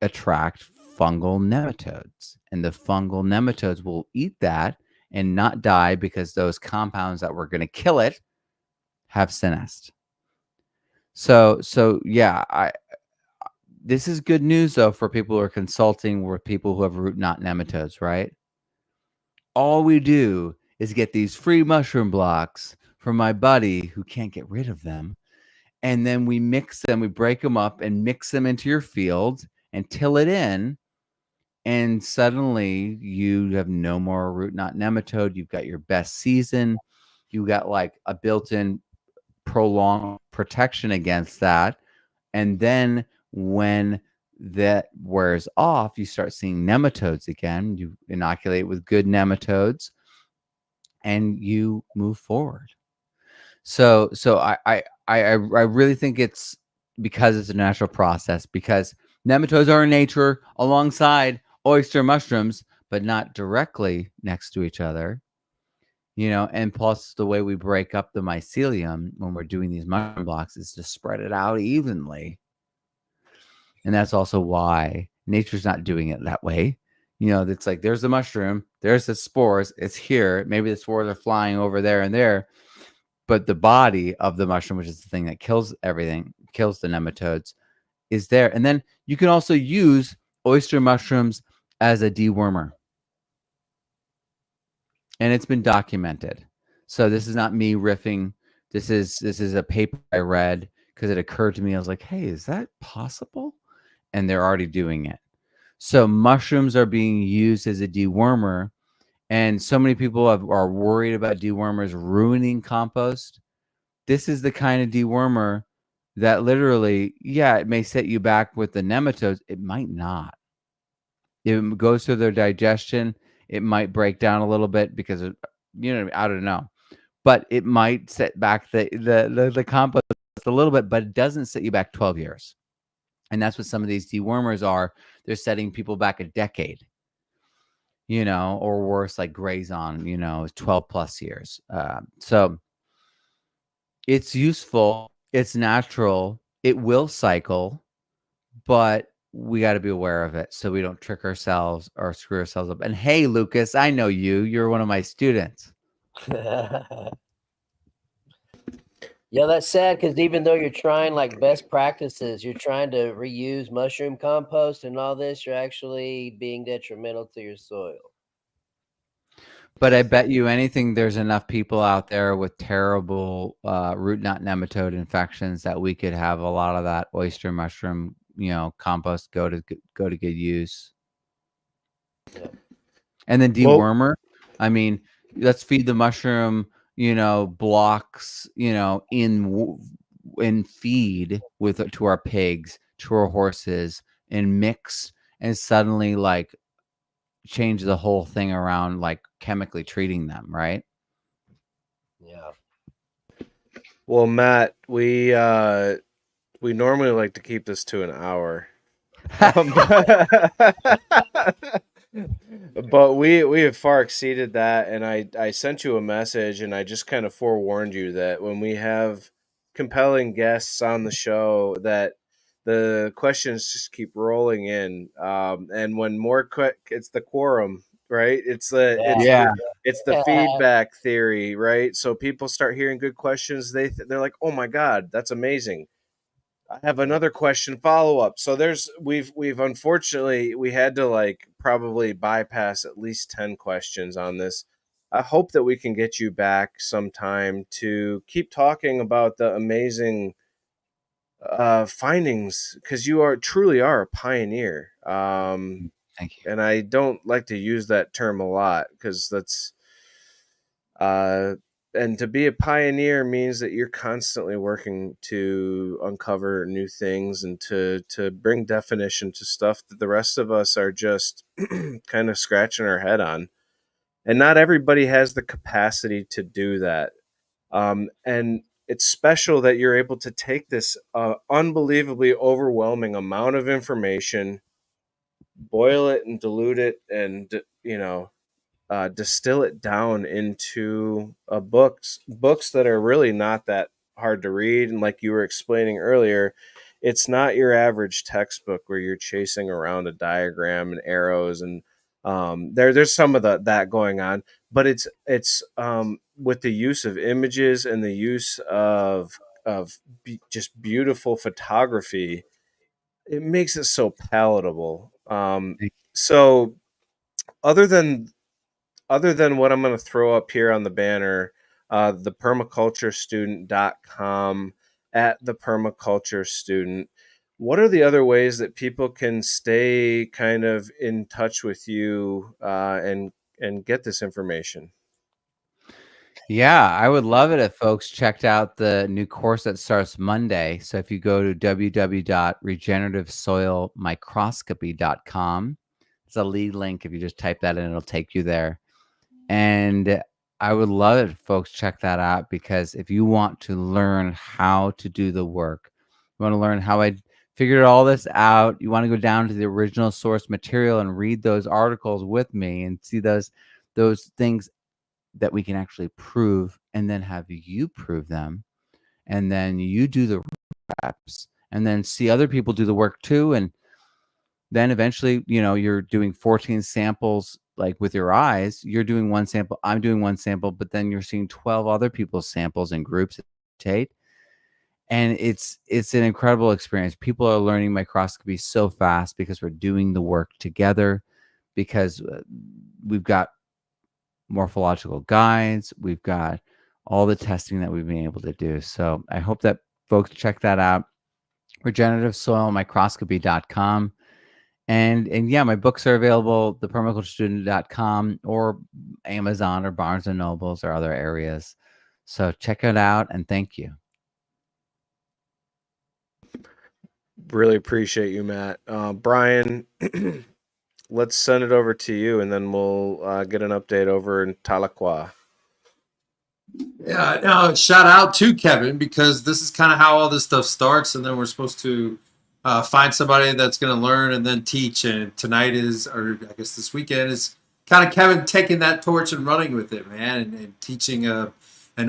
attract fungal nematodes. And the fungal nematodes will eat that and not die because those compounds that were going to kill it have senesced. So yeah, this is good news though for people who are consulting with people who have root knot nematodes, right? All we do is get these free mushroom blocks from my buddy who can't get rid of them. And then we mix them, we break them up and mix them into your field and till it in. And suddenly you have no more root knot nematode. You've got your best season. You got like a built-in prolonged protection against that. And then when that wears off, you start seeing nematodes again. You inoculate with good nematodes and you move forward. So I really think it's because it's a natural process, because nematodes are in nature alongside oyster mushrooms, but not directly next to each other. You know, and plus the way we break up the mycelium when we're doing these mushroom blocks is to spread it out evenly. And that's also why nature's not doing it that way. You know, it's like there's the mushroom, there's the spores, it's here. Maybe the spores are flying over there and there, but the body of the mushroom, which is the thing that kills everything, kills the nematodes, is there. And then you can also use oyster mushrooms as a dewormer. And it's been documented. So this is not me riffing. This is a paper I read because it occurred to me. I was like, hey, is that possible? And they're already doing it. So mushrooms are being used as a dewormer. And so many people are worried about dewormers ruining compost. This is the kind of dewormer that literally, yeah, it may set you back with the nematodes. It might not. It goes through their digestion. It might break down a little bit because of, you know, I don't know, but it might set back the compost a little bit, but it doesn't set you back 12 years. And that's what some of these dewormers are. They're setting people back a decade, you know, or worse, like Grazon, you know, 12 plus years. So it's useful. It's natural. It will cycle, but we got to be aware of it so we don't trick ourselves or screw ourselves up. And hey, Lucas, I know you. You're one of my students. Yeah, that's sad because even though you're trying like best practices, you're trying to reuse mushroom compost and all this, you're actually being detrimental to your soil. But I bet you anything there's enough people out there with terrible root knot nematode infections that we could have a lot of that oyster mushroom, you know, compost go to good use. Yeah. And then dewormer. I mean, let's feed the mushroom, you know, blocks, you know, in feed with to our pigs, to our horses, and mix, and suddenly like change the whole thing around, like chemically treating them, right? Yeah. Well, Matt, we normally like to keep this to an hour. Um, but we have far exceeded that, and I sent you a message, and I just kind of forewarned you that when we have compelling guests on the show, that the questions just keep rolling in, and when more it's the quorum, right? Yeah. It's the feedback theory, right? So people start hearing good questions, they're like, oh my god, that's amazing. I have another question follow up. So we've unfortunately we had to like probably bypass at least 10 questions on this. I hope that we can get you back sometime to keep talking about the amazing findings, because you are truly are a pioneer. Thank you. And I don't like to use that term a lot because that's uh, and to be a pioneer means that you're constantly working to uncover new things and to bring definition to stuff that the rest of us are just kind of scratching our head on. And not everybody has the capacity to do that. And it's special that you're able to take this unbelievably overwhelming amount of information, boil it and dilute it, and distill it down into books that are really not that hard to read. And like you were explaining earlier, it's not your average textbook where you're chasing around a diagram and arrows, and there's some of that going on, but it's with the use of images and the use of just beautiful photography. It makes it so palatable. So other than what I'm going to throw up here on the banner, the permaculturestudent.com, at the permaculture student, what are the other ways that people can stay kind of in touch with you and get this information? Yeah, I would love it if folks checked out the new course that starts Monday. So if you go to www.regenerativesoilmicroscopy.com, it's a lead link. If you just type that in, it'll take you there. And I would love it if folks check that out, because if you want to learn how to do the work, you want to learn how I figured all this out, you want to go down to the original source material and read those articles with me and see those things that we can actually prove, and then have you prove them, and then you do the reps, and then see other people do the work too. And then eventually, you're doing 14 samples, like with your eyes, you're doing one sample, I'm doing one sample, but then you're seeing 12 other people's samples in groups at Tate. And it's an incredible experience. People are learning microscopy so fast because we're doing the work together, because we've got morphological guides, we've got all the testing that we've been able to do. So I hope that folks check that out. Regenerative-soil-microscopy.com. And yeah, my books are available, thepermaculturestudent.com, or Amazon or Barnes and Nobles or other areas. So check it out, and thank you. Really appreciate you, Matt. Brian, let's send it over to you, and then we'll get an update over in Tahlequah. Yeah, now shout out to Kevin, because this is kind of how all this stuff starts, and then we're supposed to find somebody that's going to learn and then teach. And tonight is, or I guess this weekend is, kind of Kevin taking that torch and running with it, man, and teaching an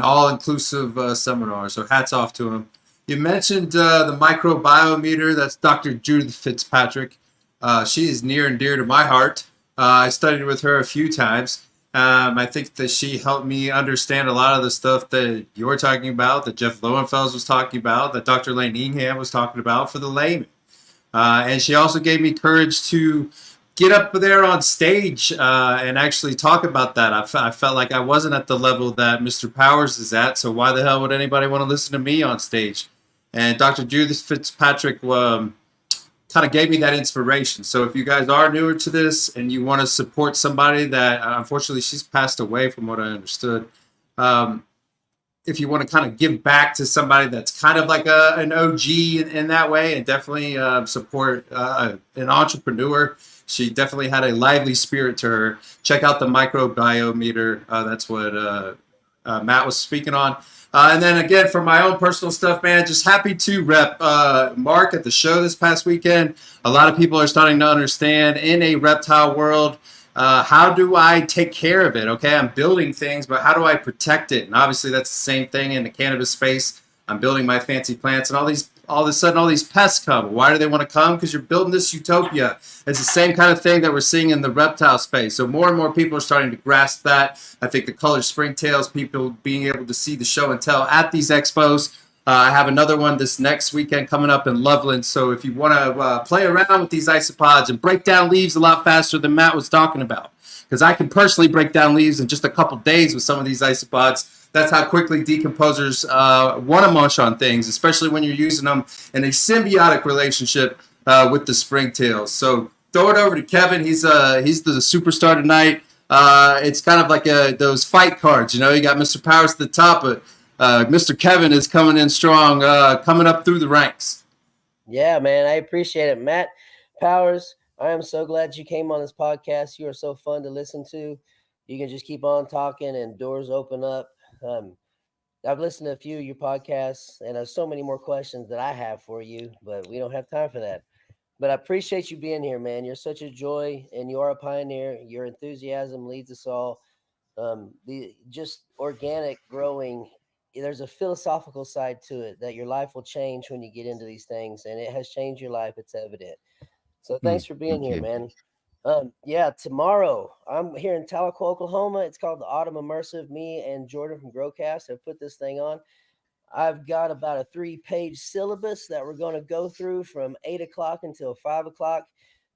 all-inclusive seminar. So hats off to him. You mentioned the microbiometer. That's Dr. Judith Fitzpatrick. She is near and dear to my heart. I studied with her a few times. I think that she helped me understand a lot of the stuff that you're talking about, that Jeff Lowenfels was talking about, that Dr. Lane Ingham was talking about for the layman. And she also gave me courage to get up there on stage and actually talk about that. I felt like I wasn't at the level that Mr. Powers is at, so why the hell would anybody want to listen to me on stage? And Dr. Judith Fitzpatrick kind of gave me that inspiration. So if you guys are newer to this and you want to support somebody that, unfortunately, she's passed away from what I understood, if you want to kind of give back to somebody that's kind of like an OG in that way, and definitely support an entrepreneur. She definitely had a lively spirit to her. Check out the microbiometer. That's what Matt was speaking on. And then again, for my own personal stuff, man, just happy to rep Mark at the show this past weekend. A lot of people are starting to understand in a reptile world, how do I take care of it? Okay, I'm building things, but how do I protect it? And obviously, that's the same thing in the cannabis space. I'm building my fancy plants, and all of a sudden, all these pests come. Why do they want to come? Because you're building this utopia. It's the same kind of thing that we're seeing in the reptile space. So more and more people are starting to grasp that. I think the colored springtails, people being able to see the show and tell at these expos. I have another one this next weekend coming up in Loveland. So if you want to play around with these isopods and break down leaves a lot faster than Matt was talking about, because I can personally break down leaves in just a couple days with some of these isopods. That's how quickly decomposers want to munch on things, especially when you're using them in a symbiotic relationship with the springtails. So throw it over to Kevin. He's the superstar tonight. It's kind of like those fight cards. You know, you got Mr. Powers at the top, but Mr. Kevin is coming in strong, coming up through the ranks. Yeah, man, I appreciate it. Matt Powers, I am so glad you came on this podcast. You are so fun to listen to. You can just keep on talking and doors open up. I've listened to a few of your podcasts, and there's so many more questions that I have for you, but we don't have time for that. But I appreciate you being here, man. You're such a joy, and you are a pioneer. Your enthusiasm leads us all. The just organic growing, there's a philosophical side to it that your life will change when you get into these things, and it has changed your life. It's evident. So thanks for being here, man. Yeah, tomorrow I'm here in Tahlequah, Oklahoma. It's called the Autumn Immersive. Me and Jordan from Growcast have put this thing on. I've got about a 3-page syllabus that we're going to go through from 8 o'clock until 5 o'clock.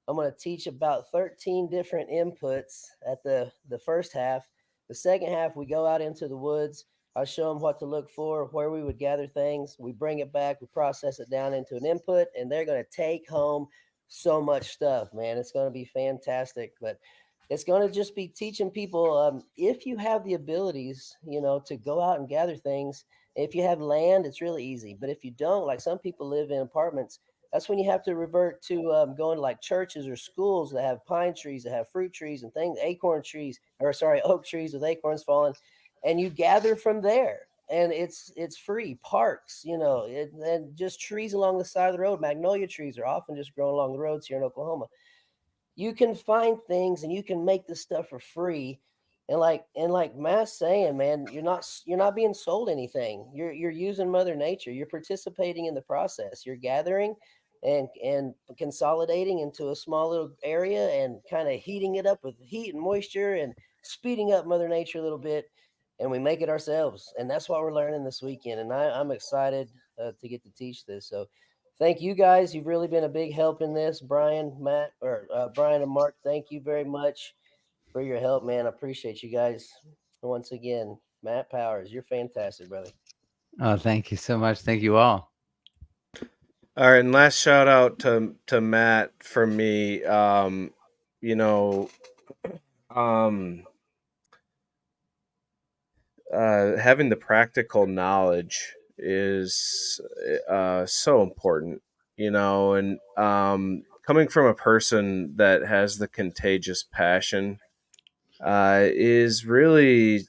I'm going to teach about 13 different inputs at the first half. The second half, we go out into the woods. I show them what to look for, where we would gather things. We bring it back, we process it down into an input, and they're going to take home so much stuff, man. It's going to be fantastic. But it's going to just be teaching people, if you have the abilities, to go out and gather things. If you have land, it's really easy. But if you don't, like some people live in apartments, that's when you have to revert to going to like churches or schools that have pine trees, that have fruit trees and things, oak trees with acorns falling, and you gather from there. And it's free. Parks, and just trees along the side of the road. Magnolia trees are often just growing along the roads here in Oklahoma. You can find things and you can make this stuff for free. And like Matt's saying, man, you're not being sold anything. You're using Mother Nature. You're participating in the process. You're gathering and consolidating into a small little area and kind of heating it up with heat and moisture and speeding up Mother Nature a little bit. And we make it ourselves. And that's what we're learning this weekend. And I'm excited to get to teach this. So thank you guys. You've really been a big help in this. Brian, Matt, or Brian and Mark, thank you very much for your help, man. I appreciate you guys. Once again, Matt Powers, you're fantastic, brother. Oh, thank you so much. Thank you all. All right, and last shout out to Matt from me. Having the practical knowledge is so important, and coming from a person that has the contagious passion is really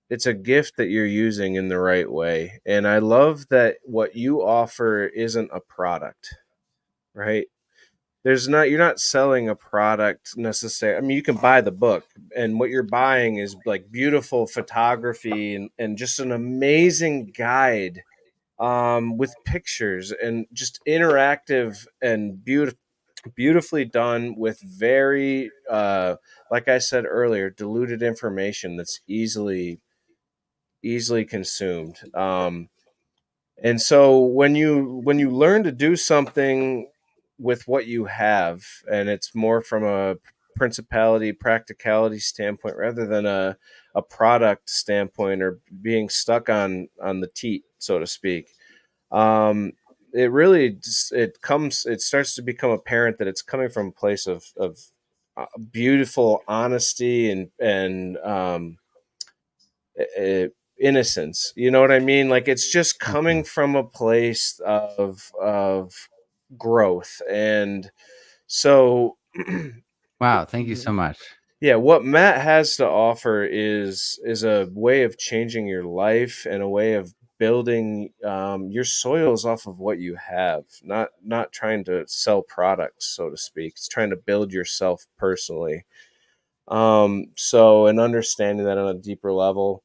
it's a gift that you're using in the right way. And I love that what you offer isn't a product, right? You're not selling a product necessarily. I mean, you can buy the book, and what you're buying is like beautiful photography and just an amazing guide with pictures and just interactive and beautifully done with very, like I said earlier, diluted information that's easily consumed. And so when you learn to do something with what you have, and it's more from a practicality standpoint rather than a product standpoint or being stuck on the teat, so to speak. It really it starts to become apparent that it's coming from a place of beautiful honesty and innocence. You know what I mean? Like it's just coming from a place of growth. And so Wow, thank you so much. yeah, what Matt has to offer is a way of changing your life and a way of building your soils off of what you have, not trying to sell products, so to speak. It's trying to build yourself personally. So, and understanding that on a deeper level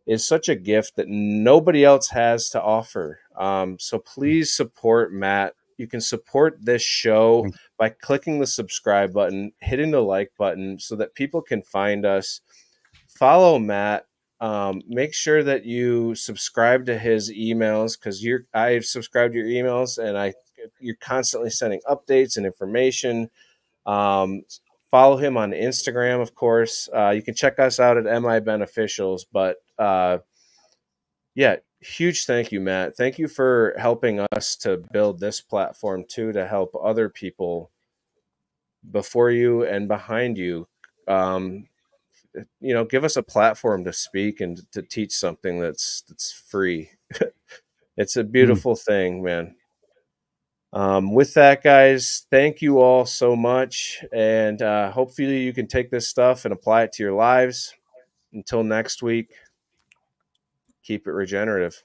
is such a gift that nobody else has to offer. So please support Matt. You can support this show Thank by clicking the subscribe button, hitting the like button so that people can find us. Follow Matt. Make sure that you subscribe to his emails because I've subscribed to your emails and you're constantly sending updates and information. Um, Follow him on Instagram, of course. You can check us out at MI Beneficials. But yeah, huge thank you, Matt. Thank you for helping us to build this platform too, to help other people before you and behind you. Um, give us a platform to speak and to teach something that's free. It's a you. beautiful thing, man. With that, guys, thank you all so much. And hopefully you can take this stuff and apply it to your lives. Until next week, keep it regenerative.